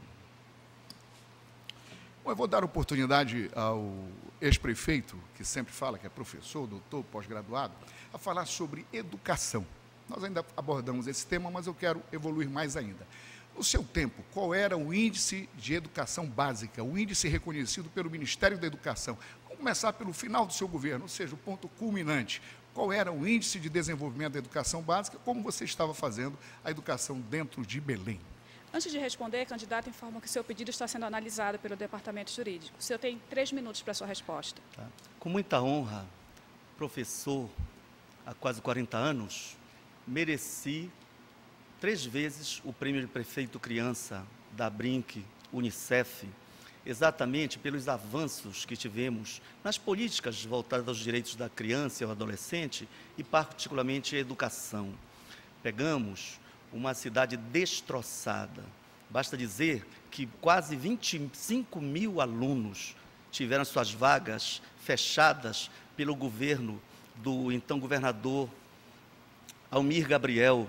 Bom, eu vou dar oportunidade ao ex-prefeito, que sempre fala que é professor, doutor, pós-graduado, a falar sobre educação. Nós ainda abordamos esse tema, mas eu quero evoluir mais ainda. No seu tempo, qual era o índice de educação básica, o índice reconhecido pelo Ministério da Educação? Vamos começar pelo final do seu governo, ou seja, o ponto culminante. Qual era o índice de desenvolvimento da educação básica, como você estava fazendo a educação dentro de Belém? Antes de responder, candidato informa que seu pedido está sendo analisado pelo Departamento Jurídico. O senhor tem 3 minutos para a sua resposta. Tá. Com muita honra, professor há quase 40 anos, mereci 3 vezes o prêmio de prefeito criança da Brinc, Unicef, exatamente pelos avanços que tivemos nas políticas voltadas aos direitos da criança e ao adolescente e particularmente a educação. Pegamos uma cidade destroçada. Basta dizer que quase 25 mil alunos tiveram suas vagas fechadas pelo governo do então governador Almir Gabriel,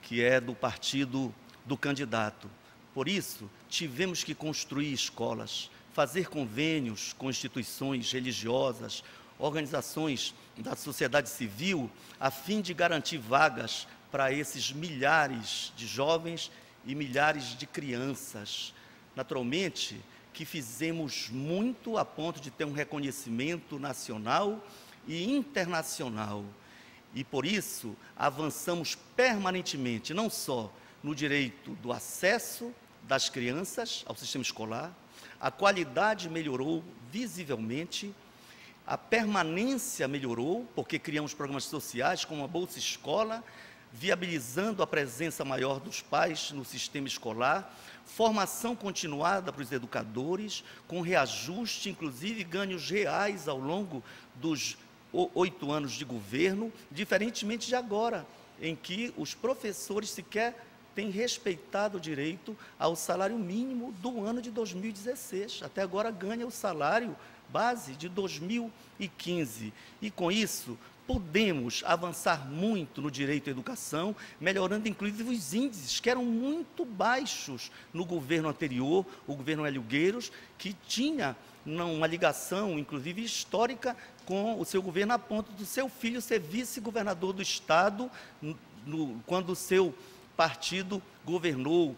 que é do partido do candidato. Por isso, tivemos que construir escolas, fazer convênios com instituições religiosas, organizações da sociedade civil, a fim de garantir vagas para esses milhares de jovens e milhares de crianças. Naturalmente, que fizemos muito a ponto de ter um reconhecimento nacional e internacional. E, por isso, avançamos permanentemente, não só no direito do acesso das crianças ao sistema escolar, a qualidade melhorou visivelmente, a permanência melhorou, porque criamos programas sociais como a Bolsa Escola, viabilizando a presença maior dos pais no sistema escolar, formação continuada para os educadores, com reajuste, inclusive ganhos reais ao longo dos 8 anos de governo, diferentemente de agora, em que os professores sequer têm respeitado o direito ao salário mínimo do ano de 2016. Até agora ganha o salário base de 2015. E com isso, podemos avançar muito no direito à educação, melhorando inclusive os índices, que eram muito baixos no governo anterior, o governo Hélio Gueiros, que tinha uma ligação, inclusive histórica, com o seu governo, a ponto do seu filho ser vice-governador do Estado, quando o seu partido governou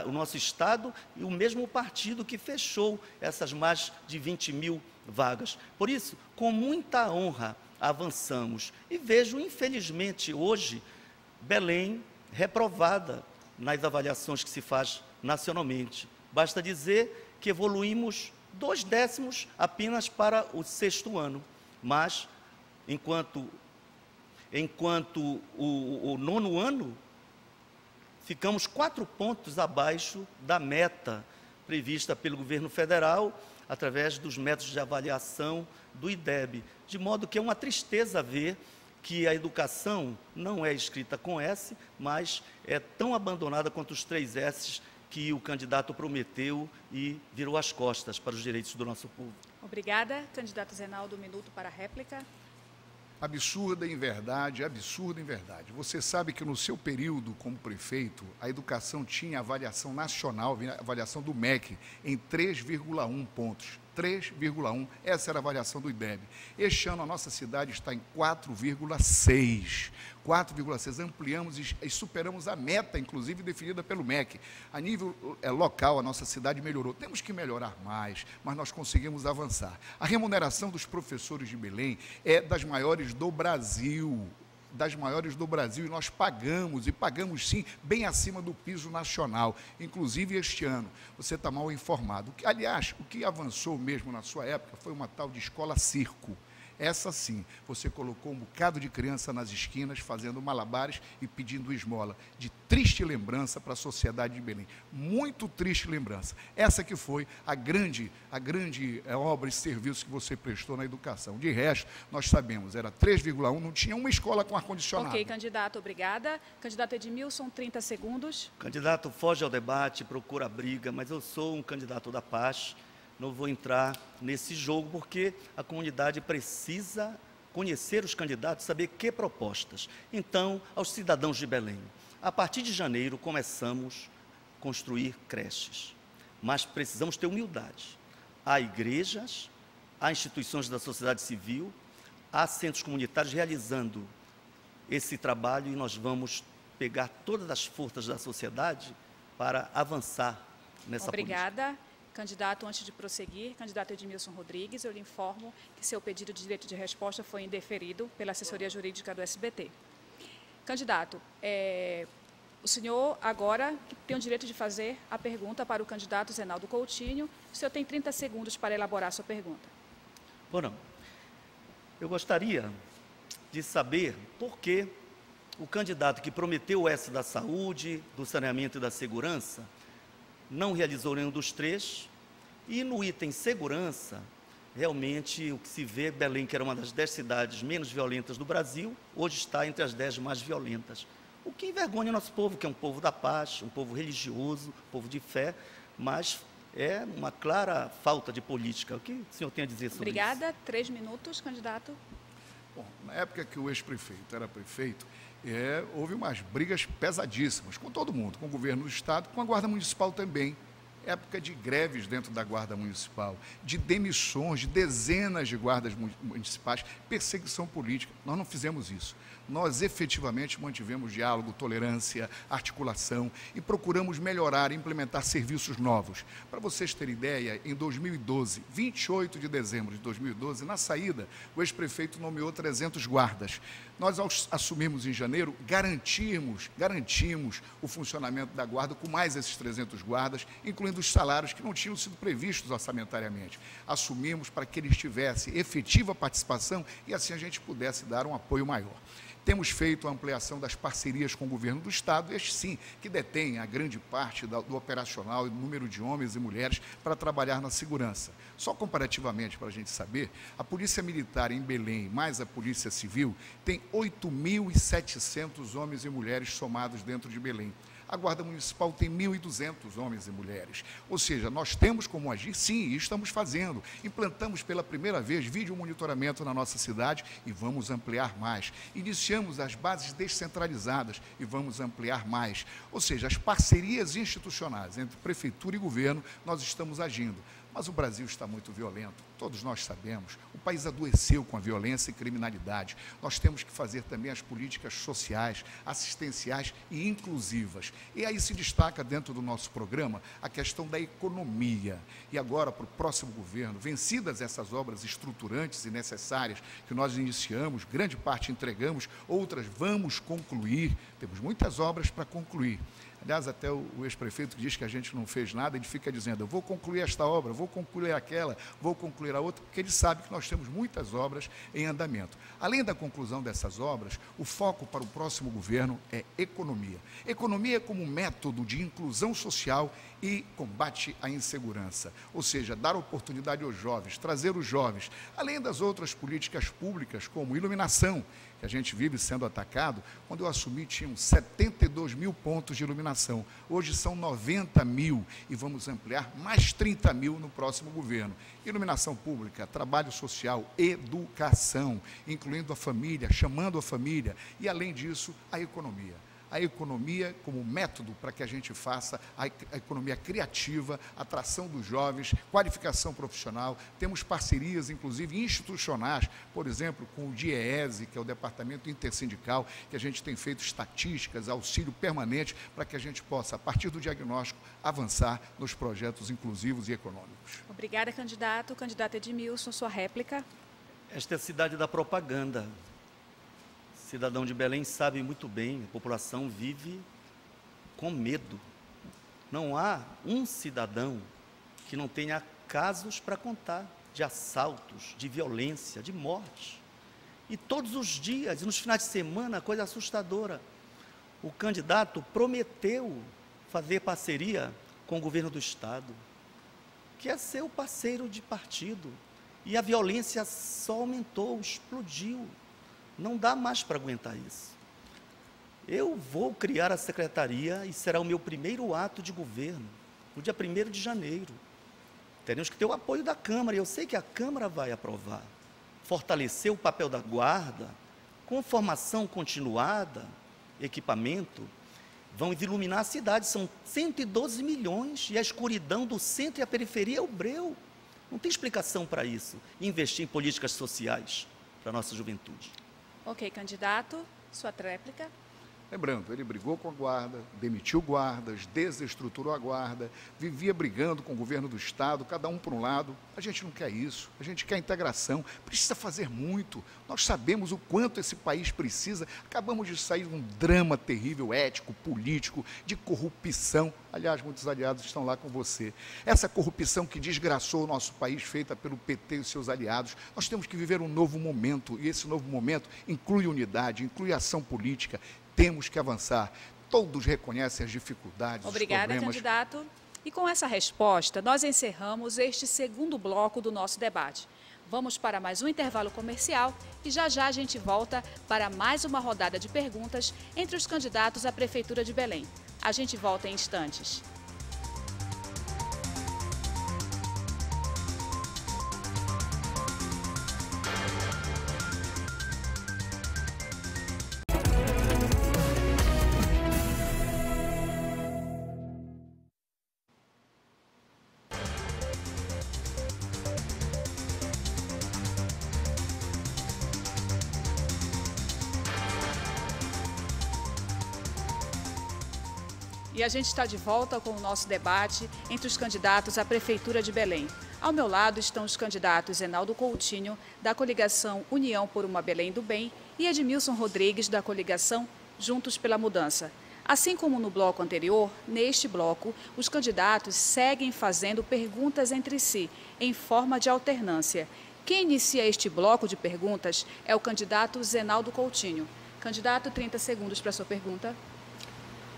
o nosso Estado, e o mesmo partido que fechou essas mais de 20 mil vagas. Por isso, com muita honra, avançamos. E vejo, infelizmente, hoje, Belém reprovada nas avaliações que se faz nacionalmente. Basta dizer que evoluímos 2 décimos apenas para o 6º ano, mas enquanto o 9º ano, ficamos 4 pontos abaixo da meta prevista pelo governo federal, através dos métodos de avaliação do IDEB, de modo que é uma tristeza ver que a educação não é escrita com S, mas é tão abandonada quanto os 3 S's que o candidato prometeu e virou as costas para os direitos do nosso povo. Obrigada. Candidato Zenaldo, 1 minuto para a réplica. Absurda em verdade, absurda em verdade. Você sabe que no seu período como prefeito, a educação tinha avaliação nacional, avaliação do MEC, em 3,1 pontos. 3,1, essa era a avaliação do IDEB. Este ano a nossa cidade está em 4,6. 4,6, ampliamos e superamos a meta, inclusive, definida pelo MEC. A nível local, a nossa cidade melhorou. Temos que melhorar mais, mas nós conseguimos avançar. A remuneração dos professores de Belém é das maiores do Brasil. E nós pagamos sim, bem acima do piso nacional, inclusive este ano. Você está mal informado. Aliás, o que avançou mesmo na sua época foi uma tal de escola-circo. Essa sim, você colocou um bocado de criança nas esquinas, fazendo malabares e pedindo esmola. De triste lembrança para a sociedade de Belém. Muito triste lembrança. Essa que foi a grande obra e serviço que você prestou na educação. De resto, nós sabemos, era 3,1, não tinha uma escola com ar-condicionado. Ok, candidato, obrigada. Candidato Edmilson, 30 segundos. O candidato foge ao debate, procura a briga, mas eu sou um candidato da paz. Não vou entrar nesse jogo, porque a comunidade precisa conhecer os candidatos, saber que propostas. Então, aos cidadãos de Belém, a partir de janeiro começamos a construir creches, mas precisamos ter humildade. Há igrejas, há instituições da sociedade civil, há centros comunitários realizando esse trabalho e nós vamos pegar todas as forças da sociedade para avançar nessa Obrigada. política. Candidato, antes de prosseguir, candidato Edmilson Rodrigues, eu lhe informo que seu pedido de direito de resposta foi indeferido pela assessoria jurídica do SBT. Candidato, o senhor agora tem o direito de fazer a pergunta para o candidato Zenaldo Coutinho. O senhor tem 30 segundos para elaborar a sua pergunta. Bom, eu gostaria de saber por que o candidato que prometeu o S da saúde, do saneamento e da segurança, não realizou nenhum dos 3, e no item segurança, realmente o que se vê, Belém, que era uma das 10 cidades menos violentas do Brasil, hoje está entre as 10 mais violentas. O que envergonha o nosso povo, que é um povo da paz, um povo religioso, um povo de fé, mas é uma clara falta de política. O que o senhor tem a dizer sobre isso? Obrigada. 3 minutos, candidato. Bom, na época que o ex-prefeito era prefeito, houve umas brigas pesadíssimas com todo mundo, com o governo do Estado, com a Guarda Municipal também. Época de greves dentro da Guarda Municipal, de demissões de dezenas de guardas municipais, perseguição política. Nós não fizemos isso. Nós efetivamente mantivemos diálogo, tolerância, articulação e procuramos melhorar e implementar serviços novos. Para vocês terem ideia, em 2012, 28 de dezembro de 2012, na saída, o ex-prefeito nomeou 300 guardas. Nós, ao assumirmos em janeiro, garantimos o funcionamento da guarda com mais esses 300 guardas, incluindo os salários que não tinham sido previstos orçamentariamente. Assumimos para que eles tivessem efetiva participação e assim a gente pudesse dar um apoio maior. Temos feito a ampliação das parcerias com o governo do Estado, este sim, que detém a grande parte do operacional e do número de homens e mulheres para trabalhar na segurança. Só comparativamente, para a gente saber, a Polícia Militar em Belém, mais a Polícia Civil, tem 8.700 homens e mulheres somados dentro de Belém. A Guarda Municipal tem 1.200 homens e mulheres. Ou seja, nós temos como agir, sim, e estamos fazendo. Implantamos pela primeira vez vídeo monitoramento na nossa cidade e vamos ampliar mais. Iniciamos as bases descentralizadas e vamos ampliar mais. Ou seja, as parcerias institucionais entre prefeitura e governo, nós estamos agindo. Mas o Brasil está muito violento, todos nós sabemos. O país adoeceu com a violência e criminalidade. Nós temos que fazer também as políticas sociais, assistenciais e inclusivas. E aí se destaca dentro do nosso programa a questão da economia. E agora, para o próximo governo, vencidas essas obras estruturantes e necessárias que nós iniciamos, grande parte entregamos, outras vamos concluir. Temos muitas obras para concluir. Aliás, até o ex-prefeito que diz que a gente não fez nada, ele fica dizendo, eu vou concluir esta obra, vou concluir aquela, vou concluir a outra, porque ele sabe que nós temos muitas obras em andamento. Além da conclusão dessas obras, o foco para o próximo governo é economia. Economia como método de inclusão social e combate à insegurança, ou seja, dar oportunidade aos jovens, trazer os jovens, além das outras políticas públicas, como iluminação, que a gente vive sendo atacado. Quando eu assumi, tinham 72 mil pontos de iluminação. Hoje são 90 mil e vamos ampliar mais 30 mil no próximo governo. Iluminação pública, trabalho social, educação, incluindo a família, chamando a família e, além disso, a economia. A economia como método para que a gente faça a economia criativa, atração dos jovens, qualificação profissional. Temos parcerias, inclusive, institucionais, por exemplo, com o DIEESE, que é o Departamento Intersindical, que a gente tem feito estatísticas, auxílio permanente, para que a gente possa, a partir do diagnóstico, avançar nos projetos inclusivos e econômicos. Obrigada, candidato. Candidato Edmilson, sua réplica. Esta é a cidade da propaganda. Cidadão de Belém sabe muito bem, a população vive com medo. Não há um cidadão que não tenha casos para contar de assaltos, de violência, de morte. E todos os dias, e nos finais de semana, coisa assustadora. O candidato prometeu fazer parceria com o governo do Estado, que é seu parceiro de partido. E a violência só aumentou, explodiu. Não dá mais para aguentar isso. Eu vou criar a secretaria e será o meu primeiro ato de governo, no dia 1º de janeiro. Teremos que ter o apoio da Câmara, e eu sei que a Câmara vai aprovar. Fortalecer o papel da guarda, com formação continuada, equipamento, vão iluminar a cidade. São 112 milhões, e a escuridão do centro e a periferia é o breu. Não tem explicação para isso. Investir em políticas sociais para a nossa juventude. Ok, candidato, sua réplica. Lembrando, ele brigou com a guarda, demitiu guardas, desestruturou a guarda, vivia brigando com o governo do Estado, cada um por um lado. A gente não quer isso, a gente quer integração, precisa fazer muito. Nós sabemos o quanto esse país precisa. Acabamos de sair de um drama terrível, ético, político, de corrupção. Aliás, muitos aliados estão lá com você. Essa corrupção que desgraçou o nosso país, feita pelo PT e seus aliados. Nós temos que viver um novo momento, e esse novo momento inclui unidade, inclui ação política. Temos que avançar. Todos reconhecem as dificuldades, Obrigada, os problemas. candidato. E com essa resposta, nós encerramos este segundo bloco do nosso debate. Vamos para mais um intervalo comercial e já a gente volta para mais uma rodada de perguntas entre os candidatos à Prefeitura de Belém. A gente volta em instantes. E a gente está de volta com o nosso debate entre os candidatos à Prefeitura de Belém. Ao meu lado estão os candidatos Enaldo Coutinho, da coligação União por uma Belém do Bem, e Edmilson Rodrigues, da coligação Juntos pela Mudança. Assim como no bloco anterior, neste bloco, os candidatos seguem fazendo perguntas entre si, em forma de alternância. Quem inicia este bloco de perguntas é o candidato Enaldo Coutinho. Candidato, 30 segundos para a sua pergunta.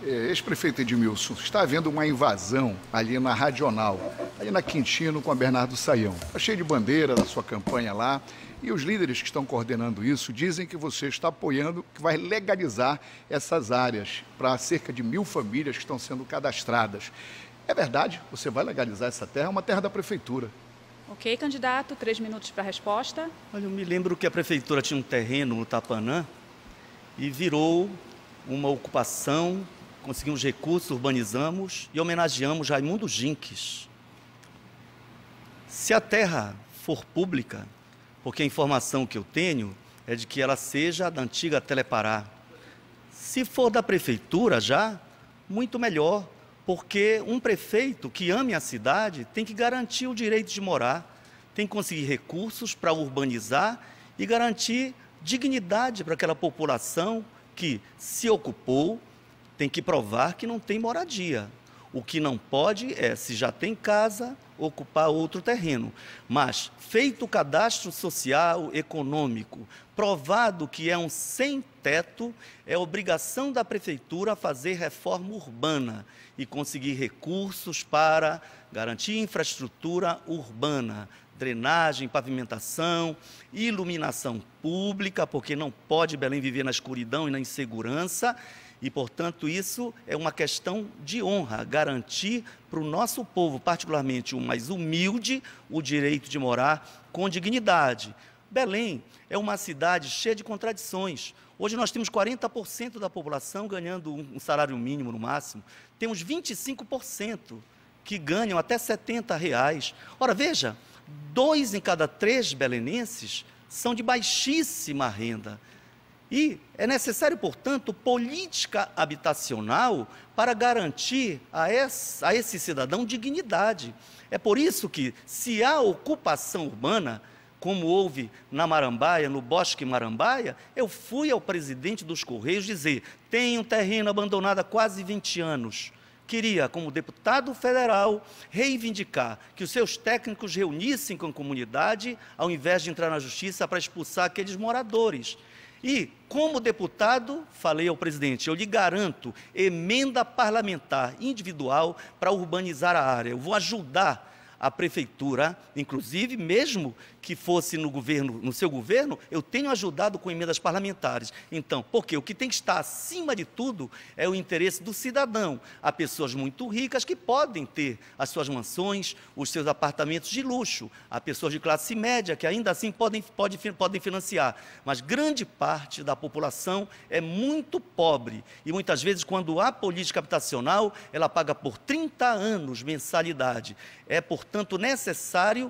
Ex-prefeito Edmilson, está havendo uma invasão ali na Radional, ali na Quintino com a Bernardo Saião. Está cheio de bandeira da sua campanha lá, e os líderes que estão coordenando isso dizem que você está apoiando, que vai legalizar essas áreas para cerca de 1.000 famílias que estão sendo cadastradas. É verdade? Você vai legalizar essa terra? É uma terra da prefeitura. Ok, candidato, 3 minutos para a resposta. Olha, eu me lembro que a prefeitura tinha um terreno no Tapanã e virou uma ocupação. Conseguimos recursos, urbanizamos e homenageamos Raimundo Ginques. Se a terra for pública, porque a informação que eu tenho é de que ela seja da antiga Telepará. Se for da prefeitura já, muito melhor, porque um prefeito que ame a cidade tem que garantir o direito de morar, tem que conseguir recursos para urbanizar e garantir dignidade para aquela população que se ocupou, tem que provar que não tem moradia. O que não pode é, se já tem casa, ocupar outro terreno. Mas, feito o cadastro social, econômico, provado que é um sem-teto, é obrigação da prefeitura fazer reforma urbana e conseguir recursos para garantir infraestrutura urbana, drenagem, pavimentação, iluminação pública, porque não pode Belém viver na escuridão e na insegurança. E, portanto, isso é uma questão de honra, garantir para o nosso povo, particularmente o mais humilde, o direito de morar com dignidade. Belém é uma cidade cheia de contradições. Hoje nós temos 40% da população ganhando um salário mínimo no máximo. Temos 25% que ganham até R$ 70. Ora, veja, 2 em cada 3 belenenses são de baixíssima renda. E é necessário, portanto, política habitacional para garantir a esse cidadão dignidade. É por isso que, se há ocupação urbana, como houve na Marambaia, no Bosque Marambaia, eu fui ao presidente dos Correios dizer: tem um terreno abandonado há quase 20 anos. Queria, como deputado federal, reivindicar que os seus técnicos reunissem com a comunidade, ao invés de entrar na justiça para expulsar aqueles moradores. E, como deputado, falei ao presidente: eu lhe garanto emenda parlamentar individual para urbanizar a área. Eu vou ajudar a prefeitura, inclusive, mesmo que fosse no seu governo, eu tenho ajudado com emendas parlamentares. Então, porque o que tem que estar acima de tudo é o interesse do cidadão. Há pessoas muito ricas que podem ter as suas mansões, os seus apartamentos de luxo. Há pessoas de classe média que ainda assim podem financiar. Mas grande parte da população é muito pobre. E muitas vezes, quando há política habitacional, ela paga por 30 anos mensalidade. É, portanto, necessário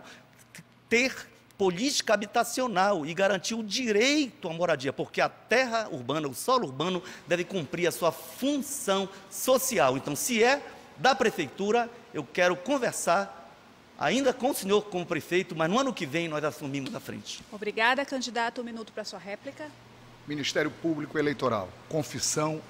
ter política habitacional e garantir o direito à moradia, porque a terra urbana, o solo urbano, deve cumprir a sua função social. Então, se é da prefeitura, eu quero conversar ainda com o senhor como prefeito, mas no ano que vem nós assumimos a frente. Obrigada, candidato. 1 minuto para a sua réplica. Ministério Público Eleitoral, confissão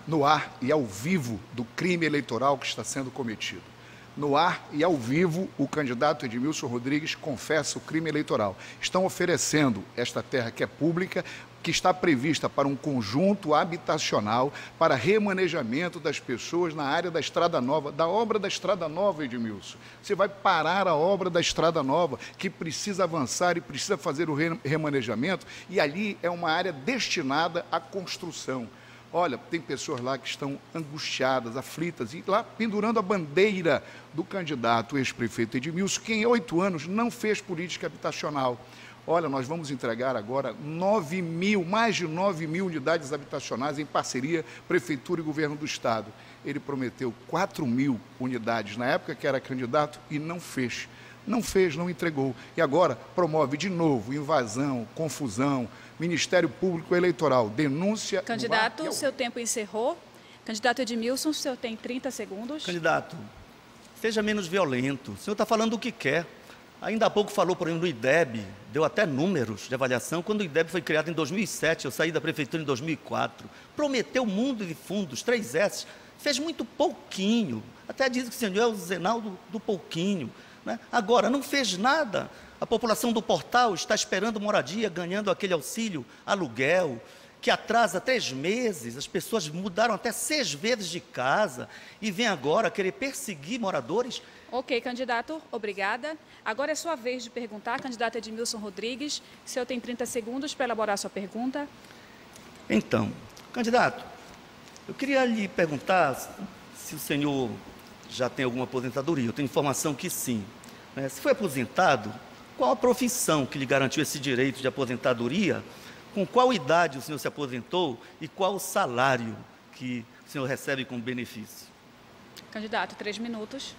no ar e ao vivo do crime eleitoral que está sendo cometido. No ar e ao vivo, o candidato Edmilson Rodrigues confessa o crime eleitoral. Estão oferecendo esta terra que é pública, que está prevista para um conjunto habitacional, para remanejamento das pessoas na área da Estrada Nova, da obra da Estrada Nova, Edmilson. Você vai parar a obra da Estrada Nova, que precisa avançar e precisa fazer o remanejamento, e ali é uma área destinada à construção. Olha, tem pessoas lá que estão angustiadas, aflitas, e lá pendurando a bandeira do candidato ex-prefeito Edmilson, que em 8 anos não fez política habitacional. Olha, nós vamos entregar agora mais de 9 mil unidades habitacionais em parceria Prefeitura e Governo do Estado. Ele prometeu 4 mil unidades na época que era candidato e não fez. Não fez, não entregou. E agora promove de novo invasão, confusão, Ministério Público Eleitoral, denúncia... Candidato, seu tempo encerrou. Candidato Edmilson, o senhor tem 30 segundos. Candidato, seja menos violento. O senhor está falando o que quer. Ainda há pouco falou, por exemplo, do IDEB, deu até números de avaliação. Quando o IDEB foi criado em 2007, eu saí da prefeitura em 2004, prometeu mundo de fundos, 3S, fez muito pouquinho. Até diz que o senhor é o Zenaldo do pouquinho. Né? Agora, não fez nada. A população do Portal está esperando moradia, ganhando aquele auxílio aluguel, que atrasa 3 meses. As pessoas mudaram até 6 vezes de casa e vem agora querer perseguir moradores. Ok, candidato, obrigada. Agora é sua vez de perguntar, candidato Edmilson Rodrigues. O senhor tem 30 segundos para elaborar sua pergunta. Então, candidato, eu queria lhe perguntar se o senhor já tem alguma aposentadoria. Eu tenho informação que sim. Né? Se foi aposentado, qual a profissão que lhe garantiu esse direito de aposentadoria? Com qual idade o senhor se aposentou e qual o salário que o senhor recebe como benefício? Candidato, 3 minutos.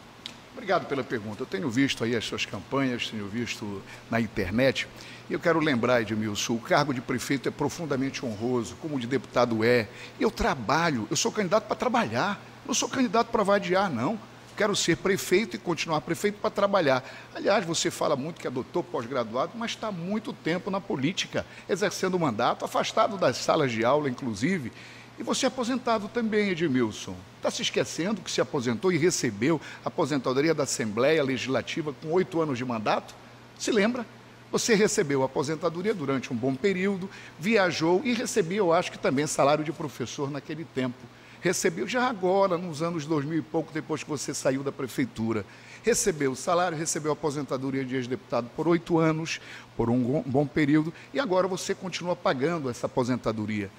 Obrigado pela pergunta. Eu tenho visto aí as suas campanhas, tenho visto na internet, e eu quero lembrar, Edmilson, o cargo de prefeito é profundamente honroso, como o de deputado é. Eu trabalho, eu sou candidato para trabalhar, não sou candidato para vadiar, não. Quero ser prefeito e continuar prefeito para trabalhar. Aliás, você fala muito que é doutor pós-graduado, mas está há muito tempo na política, exercendo o mandato, afastado das salas de aula, inclusive. E você é aposentado também, Edmilson. Está se esquecendo que se aposentou e recebeu a aposentadoria da Assembleia Legislativa com 8 anos de mandato? Se lembra? Você recebeu a aposentadoria durante um bom período, viajou e recebia, eu acho que também, salário de professor naquele tempo. Recebeu já agora, nos anos 2000 e pouco, depois que você saiu da prefeitura. Recebeu o salário, recebeu a aposentadoria de ex-deputado por 8 anos, por um bom período, e agora você continua pagando essa aposentadoria.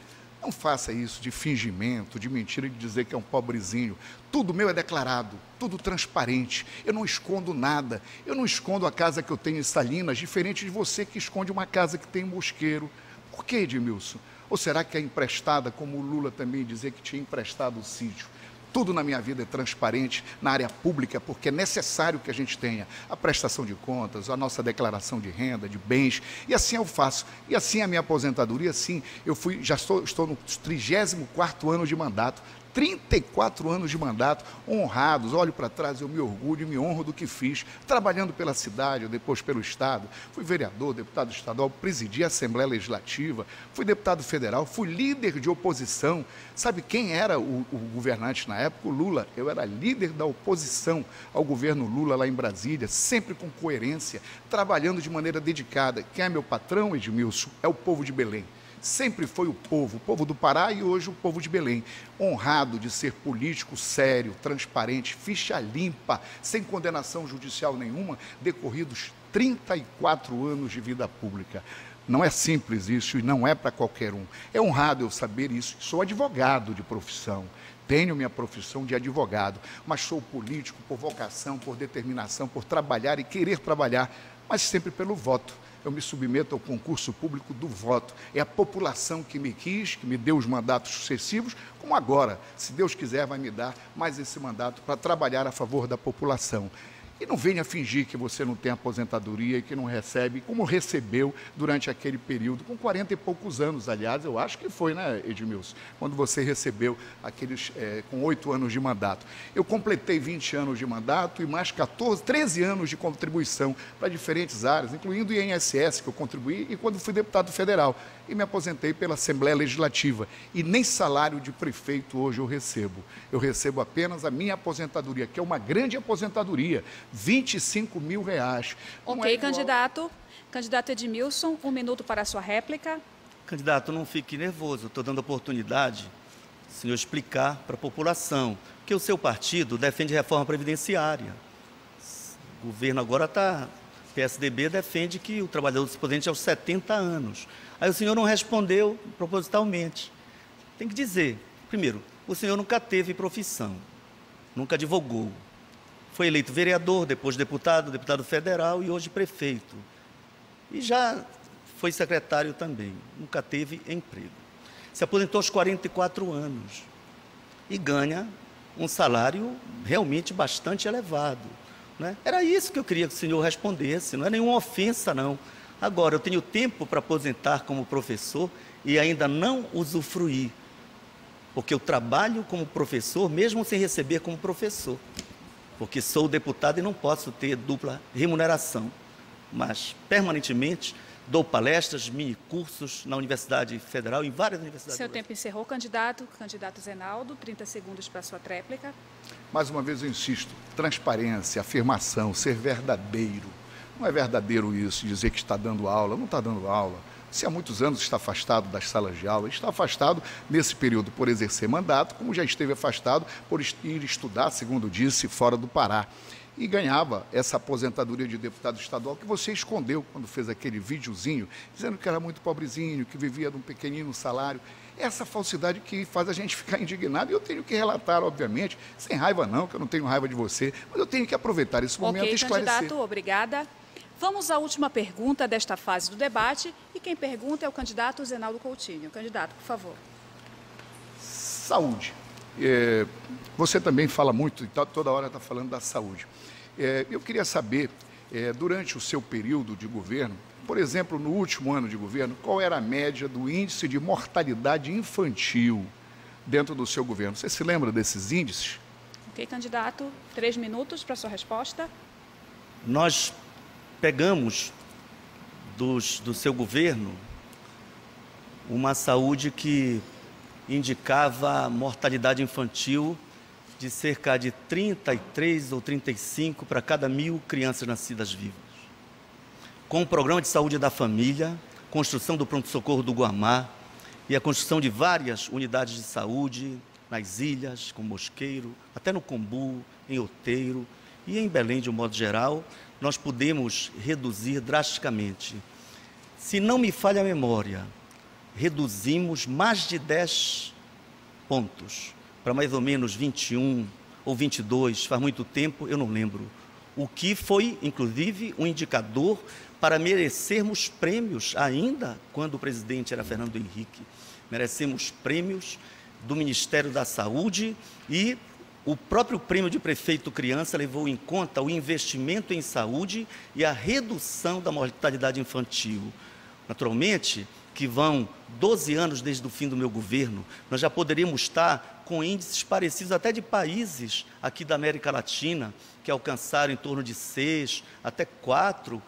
Não faça isso de fingimento, de mentira, de dizer que é um pobrezinho. Tudo meu é declarado, tudo transparente. Eu não escondo nada. Eu não escondo a casa que eu tenho em Salinas, diferente de você que esconde uma casa que tem um mosqueiro. Por que, Edmilson? Ou será que é emprestada, como o Lula também dizia que tinha emprestado o sítio? Tudo na minha vida é transparente na área pública, porque é necessário que a gente tenha a prestação de contas, a nossa declaração de renda, de bens, e assim eu faço. E assim a minha aposentadoria, sim, já estou no 34º ano de mandato, 34 anos de mandato, honrados, olho para trás, eu me orgulho e me honro do que fiz, trabalhando pela cidade, depois pelo Estado, fui vereador, deputado estadual, presidi a Assembleia Legislativa, fui deputado federal, fui líder de oposição. Sabe quem era o governante na época? O Lula. Eu era líder da oposição ao governo Lula lá em Brasília, sempre com coerência, trabalhando de maneira dedicada. Quem é meu patrão, Edmilson? É o povo de Belém. Sempre foi o povo do Pará e hoje o povo de Belém. Honrado de ser político sério, transparente, ficha limpa, sem condenação judicial nenhuma, decorridos 34 anos de vida pública. Não é simples isso e não é para qualquer um. É honrado eu saber isso. Sou advogado de profissão. Tenho minha profissão de advogado, mas sou político por vocação, por determinação, por trabalhar e querer trabalhar, mas sempre pelo voto. Eu me submeto ao concurso público do voto. É a população que me quis, que me deu os mandatos sucessivos, como agora, se Deus quiser, vai me dar mais esse mandato para trabalhar a favor da população. E não venha fingir que você não tem aposentadoria e que não recebe, como recebeu durante aquele período, com 40 e poucos anos, aliás, eu acho que foi, né, Edmilson? Quando você recebeu aqueles com 8 anos de mandato. Eu completei 20 anos de mandato e mais 13 anos de contribuição para diferentes áreas, incluindo o INSS, que eu contribuí, e quando fui deputado federal. E me aposentei pela Assembleia Legislativa. E nem salário de prefeito hoje eu recebo. Eu recebo apenas a minha aposentadoria, que é uma grande aposentadoria, R$25 mil. Ok, candidato. Candidato Edmilson, 1 minuto para a sua réplica. Candidato, não fique nervoso. Estou dando a oportunidade, senhor, explicar para a população que o seu partido defende reforma previdenciária. O governo agora está... PSDB defende que o trabalhador se aposente aos 70 anos. Aí o senhor não respondeu propositalmente. Tem que dizer, primeiro, o senhor nunca teve profissão, nunca advogou. Foi eleito vereador, depois deputado federal e hoje prefeito. E já foi secretário também, nunca teve emprego. Se aposentou aos 44 anos e ganha um salário realmente bastante elevado. Né? Era isso que eu queria que o senhor respondesse, não é nenhuma ofensa, não. Agora, eu tenho tempo para aposentar como professor e ainda não usufruir, porque eu trabalho como professor, mesmo sem receber como professor, porque sou deputado e não posso ter dupla remuneração, mas permanentemente dou palestras, mini-cursos na Universidade Federal, em várias universidades. Seu tempo encerrou, candidato. Candidato Zenaldo, 30 segundos para a sua tréplica. Mais uma vez eu insisto, transparência, afirmação, ser verdadeiro. Não é verdadeiro isso, dizer que está dando aula, não está dando aula. Se há muitos anos está afastado das salas de aula, está afastado nesse período por exercer mandato, como já esteve afastado por ir estudar, segundo disse, fora do Pará. E ganhava essa aposentadoria de deputado estadual que você escondeu quando fez aquele videozinho, dizendo que era muito pobrezinho, que vivia de um pequenino salário. Essa falsidade que faz a gente ficar indignado, e eu tenho que relatar, obviamente, sem raiva não, que eu não tenho raiva de você, mas eu tenho que aproveitar esse momento e esclarecer. Ok, candidato, obrigada. Vamos à última pergunta desta fase do debate, e quem pergunta é o candidato Zenaldo Coutinho. Candidato, por favor. Saúde. Você também fala muito, e toda hora está falando da saúde. Eu queria saber, durante o seu período de governo, por exemplo, no último ano de governo, qual era a média do índice de mortalidade infantil dentro do seu governo? Você se lembra desses índices? Ok, candidato. 3 minutos para a sua resposta. Nós pegamos do seu governo uma saúde que indicava mortalidade infantil de cerca de 33 ou 35 para cada 1.000 crianças nascidas vivas. Com o Programa de Saúde da Família, construção do pronto-socorro do Guamá e a construção de várias unidades de saúde nas ilhas, como Mosqueiro, até no Combu, em Outeiro e em Belém, de um modo geral, nós pudemos reduzir drasticamente. Se não me falha a memória, reduzimos mais de 10 pontos, para mais ou menos 21 ou 22, faz muito tempo, eu não lembro. O que foi, inclusive, um indicador para merecermos prêmios, ainda quando o presidente era Fernando Henrique. Merecemos prêmios do Ministério da Saúde e o próprio prêmio de prefeito criança levou em conta o investimento em saúde e a redução da mortalidade infantil. Naturalmente, que vão 12 anos desde o fim do meu governo, nós já poderíamos estar com índices parecidos até de países aqui da América Latina, que alcançaram em torno de 6 até 4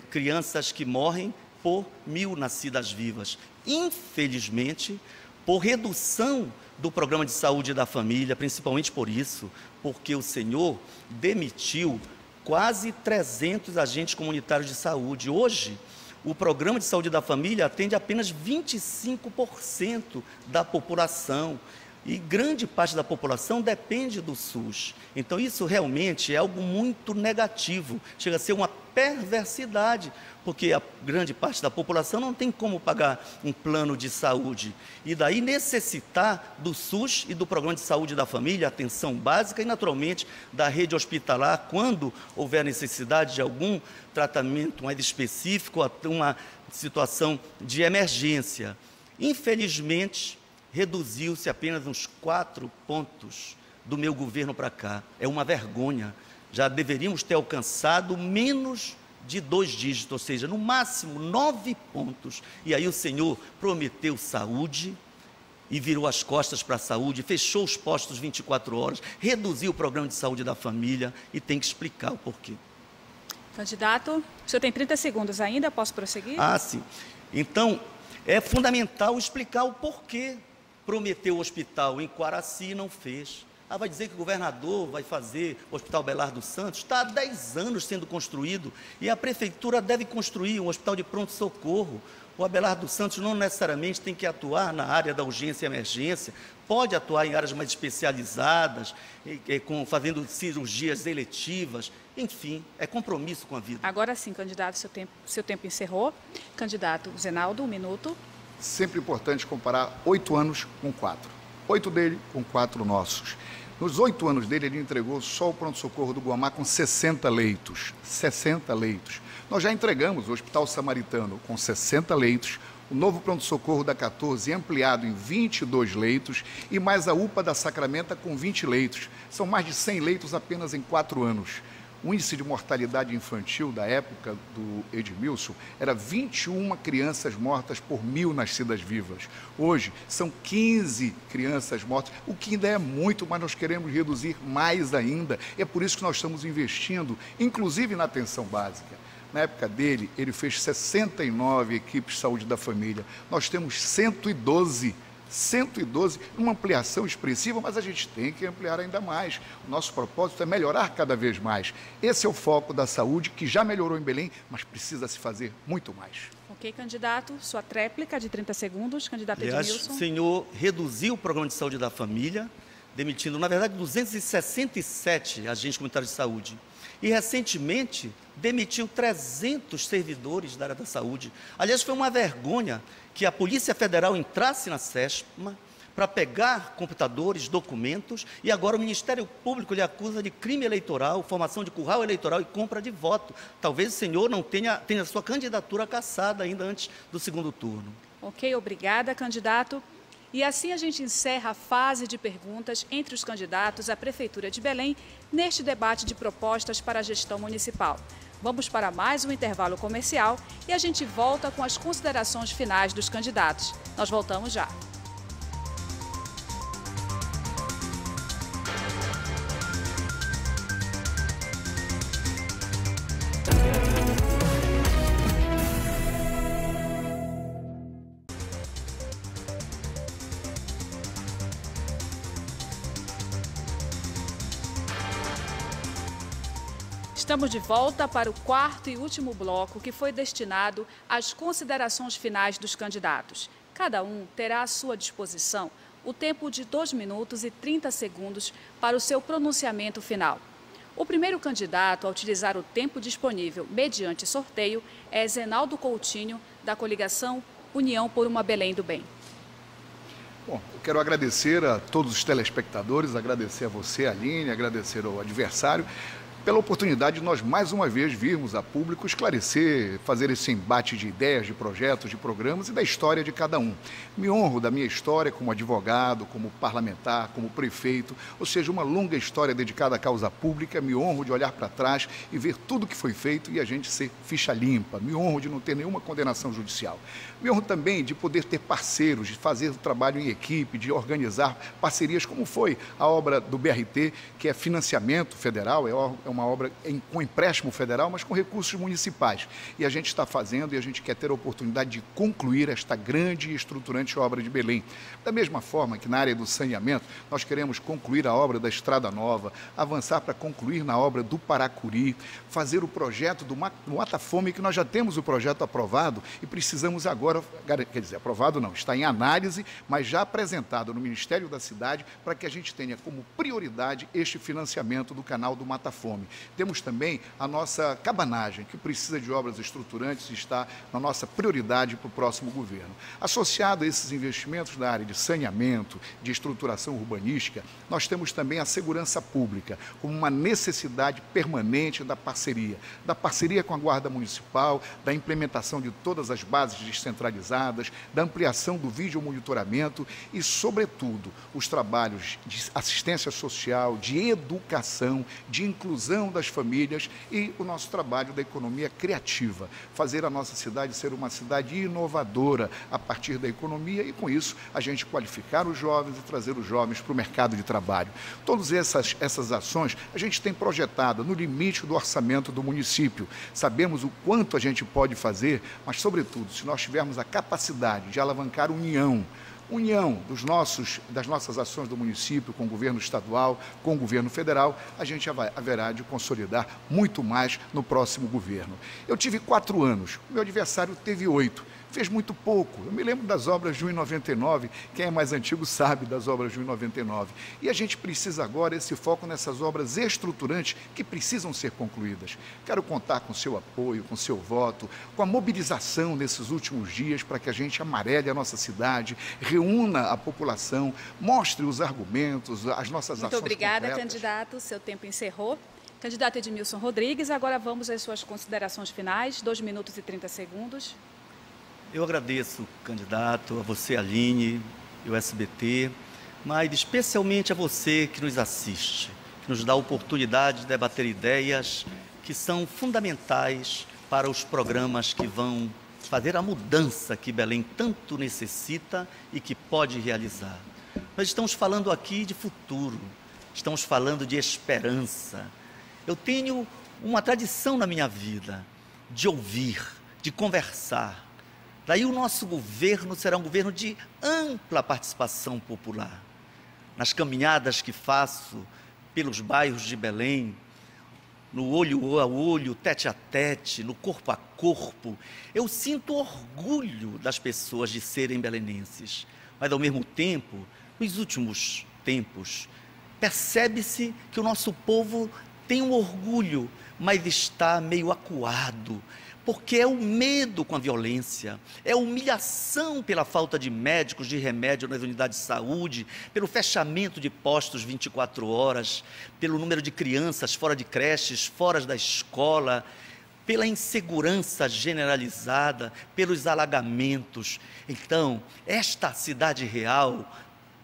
crianças que morrem por 1.000 nascidas vivas. Infelizmente, por redução do Programa de Saúde da Família, principalmente por isso, porque o senhor demitiu quase 300 agentes comunitários de saúde. Hoje, o Programa de Saúde da Família atende apenas 25% da população e grande parte da população depende do SUS. Então, isso realmente é algo muito negativo, chega a ser uma perversidade, porque a grande parte da população não tem como pagar um plano de saúde. E daí necessitar do SUS e do Programa de Saúde da Família, atenção básica e, naturalmente, da rede hospitalar, quando houver necessidade de algum tratamento mais específico, uma situação de emergência. Infelizmente, reduziu-se apenas uns 4 pontos do meu governo para cá. É uma vergonha. Já deveríamos ter alcançado menos de 2 dígitos, ou seja, no máximo 9 pontos. E aí o senhor prometeu saúde e virou as costas para a saúde, fechou os postos 24 horas, reduziu o Programa de Saúde da Família e tem que explicar o porquê. Candidato, o senhor tem 30 segundos ainda, posso prosseguir? Ah, sim. Então, é fundamental explicar o porquê prometeu o hospital em Quaraci e não fez. Vai dizer que o governador vai fazer o Hospital Abelardo Santos? Está há 10 anos sendo construído e a prefeitura deve construir um hospital de pronto-socorro. O Abelardo Santos não necessariamente tem que atuar na área da urgência e emergência, pode atuar em áreas mais especializadas, fazendo cirurgias eletivas, enfim, é compromisso com a vida. Agora sim, candidato, seu tempo encerrou. Candidato Zenaldo, 1 minuto. Sempre importante comparar 8 anos com 4. 8 dele com 4 nossos. Nos 8 anos dele, ele entregou só o pronto-socorro do Guamá com 60 leitos. 60 leitos. Nós já entregamos o Hospital Samaritano com 60 leitos, o novo pronto-socorro da 14 ampliado em 22 leitos e mais a UPA da Sacramento com 20 leitos. São mais de 100 leitos apenas em 4 anos. O índice de mortalidade infantil da época do Edmilson era 21 crianças mortas por 1.000 nascidas vivas. Hoje, são 15 crianças mortas, o que ainda é muito, mas nós queremos reduzir mais ainda. É por isso que nós estamos investindo, inclusive na atenção básica. Na época dele, ele fez 69 equipes de saúde da família. Nós temos 112, uma ampliação expressiva, mas a gente tem que ampliar ainda mais. O nosso propósito é melhorar cada vez mais. Esse é o foco da saúde, que já melhorou em Belém, mas precisa se fazer muito mais. Ok, candidato, sua tréplica de 30 segundos, candidato Edmilson. O senhor reduziu o Programa de Saúde da Família, demitindo, na verdade, 267 agentes comunitários de saúde. E, recentemente, demitiu 300 servidores da área da saúde. Aliás, foi uma vergonha que a Polícia Federal entrasse na SESPMA para pegar computadores, documentos, e agora o Ministério Público lhe acusa de crime eleitoral, formação de curral eleitoral e compra de voto. Talvez o senhor não tenha sua candidatura cassada ainda antes do segundo turno. Ok, obrigada, candidato. E assim a gente encerra a fase de perguntas entre os candidatos à Prefeitura de Belém neste debate de propostas para a gestão municipal. Vamos para mais um intervalo comercial e a gente volta com as considerações finais dos candidatos. Nós voltamos já. Estamos de volta para o quarto e último bloco, que foi destinado às considerações finais dos candidatos. Cada um terá à sua disposição o tempo de 2 minutos e 30 segundos para o seu pronunciamento final. O primeiro candidato a utilizar o tempo disponível mediante sorteio é Zenaldo Coutinho, da coligação União por uma Belém do Bem. Bom, eu quero agradecer a todos os telespectadores, agradecer a você, Aline, agradecer ao adversário, pela oportunidade de nós mais uma vez virmos a público esclarecer, fazer esse embate de ideias, de projetos, de programas e da história de cada um. Me honro da minha história como advogado, como parlamentar, como prefeito, ou seja, uma longa história dedicada à causa pública. Me honro de olhar para trás e ver tudo que foi feito e a gente ser ficha limpa. Me honro de não ter nenhuma condenação judicial. Me honro também de poder ter parceiros, de fazer o trabalho em equipe, de organizar parcerias, como foi a obra do BRT, que é financiamento federal, é uma obra com empréstimo federal, mas com recursos municipais. E a gente está fazendo e a gente quer ter a oportunidade de concluir esta grande e estruturante obra de Belém. Da mesma forma que na área do saneamento, nós queremos concluir a obra da Estrada Nova, avançar para concluir na obra do Paracuri, fazer o projeto do Mata-Fome, que nós já temos o projeto aprovado e precisamos agora, quer dizer, aprovado não, está em análise, mas já apresentado no Ministério da Cidade para que a gente tenha como prioridade este financiamento do canal do Mata-Fome. Temos também a nossa cabanagem, que precisa de obras estruturantes e está na nossa prioridade para o próximo governo. Associado a esses investimentos na área de saneamento, de estruturação urbanística, nós temos também a segurança pública, como uma necessidade permanente da parceria com a Guarda Municipal, da implementação de todas as bases descentralizadas, da ampliação do vídeo monitoramento e, sobretudo, os trabalhos de assistência social, de educação, de inclusão das famílias e o nosso trabalho da economia criativa, fazer a nossa cidade ser uma cidade inovadora a partir da economia e, com isso, a gente qualificar os jovens e trazer os jovens para o mercado de trabalho. Todas essas ações a gente tem projetado no limite do orçamento do município. Sabemos o quanto a gente pode fazer, mas, sobretudo, se nós tivermos a capacidade de alavancar união das nossas ações do município com o governo estadual, com o governo federal, a gente haverá de consolidar muito mais no próximo governo. Eu tive 4 anos, o meu adversário teve 8. Fez muito pouco. Eu me lembro das obras de 1,99, quem é mais antigo sabe das obras de 1,99. E a gente precisa agora esse foco nessas obras estruturantes que precisam ser concluídas. Quero contar com seu apoio, com seu voto, com a mobilização nesses últimos dias para que a gente amarele a nossa cidade, reúna a população, mostre os argumentos, as nossas ações. Muito obrigada, concretas. candidato. Seu tempo encerrou. Candidato Edmilson Rodrigues, agora vamos às suas considerações finais, 2 minutos e 30 segundos. Eu agradeço, candidato, a você, Aline, e o SBT, mas especialmente a você que nos assiste, que nos dá a oportunidade de debater ideias que são fundamentais para os programas que vão fazer a mudança que Belém tanto necessita e que pode realizar. Nós estamos falando aqui de futuro, estamos falando de esperança. Eu tenho uma tradição na minha vida de ouvir, de conversar. Daí o nosso governo será um governo de ampla participação popular. Nas caminhadas que faço pelos bairros de Belém, no olho a olho, tete a tete, no corpo a corpo, eu sinto orgulho das pessoas de serem belenenses. Mas, ao mesmo tempo, nos últimos tempos, percebe-se que o nosso povo tem um orgulho, mas está meio acuado, porque é o medo com a violência, é a humilhação pela falta de médicos, de remédio nas unidades de saúde, pelo fechamento de postos 24 horas, pelo número de crianças fora de creches, fora da escola, pela insegurança generalizada, pelos alagamentos. Então, esta cidade real,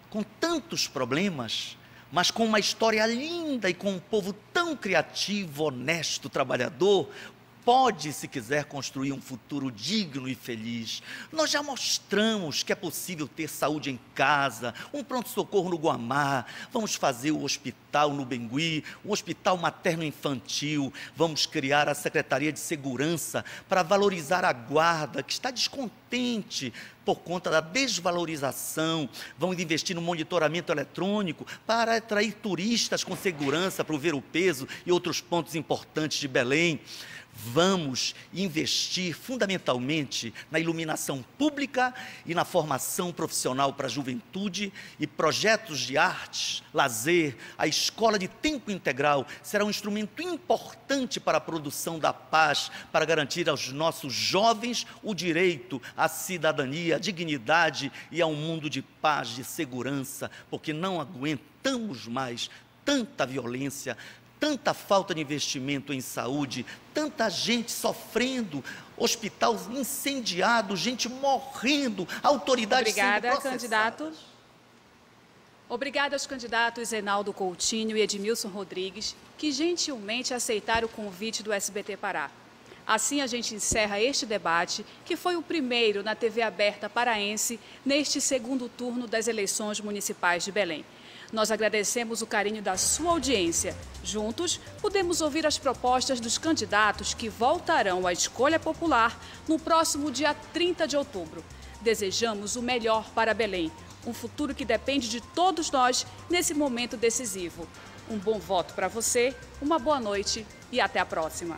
com tantos problemas, mas com uma história linda e com um povo tão criativo, honesto, trabalhador, pode, se quiser, construir um futuro digno e feliz. Nós já mostramos que é possível ter saúde em casa, um pronto-socorro no Guamá, vamos fazer o hospital no Bengui, o hospital materno-infantil, vamos criar a Secretaria de Segurança para valorizar a guarda, que está descontente por conta da desvalorização, vamos investir no monitoramento eletrônico para atrair turistas com segurança para o Ver o Peso e outros pontos importantes de Belém. Vamos investir fundamentalmente na iluminação pública e na formação profissional para a juventude e projetos de artes, lazer. A escola de tempo integral será um instrumento importante para a produção da paz, para garantir aos nossos jovens o direito à cidadania, à dignidade e a um mundo de paz, de segurança, porque não aguentamos mais tanta violência, tanta falta de investimento em saúde, tanta gente sofrendo, hospital incendiado, gente morrendo, autoridades sendo processadas. Obrigada, candidato. Obrigada aos candidatos Reinaldo Coutinho e Edmilson Rodrigues, que gentilmente aceitaram o convite do SBT Pará. Assim a gente encerra este debate, que foi o primeiro na TV aberta paraense neste segundo turno das eleições municipais de Belém. Nós agradecemos o carinho da sua audiência. Juntos, podemos ouvir as propostas dos candidatos que voltarão à escolha popular no próximo dia 30 de outubro. Desejamos o melhor para Belém, um futuro que depende de todos nós nesse momento decisivo. Um bom voto para você, uma boa noite e até a próxima.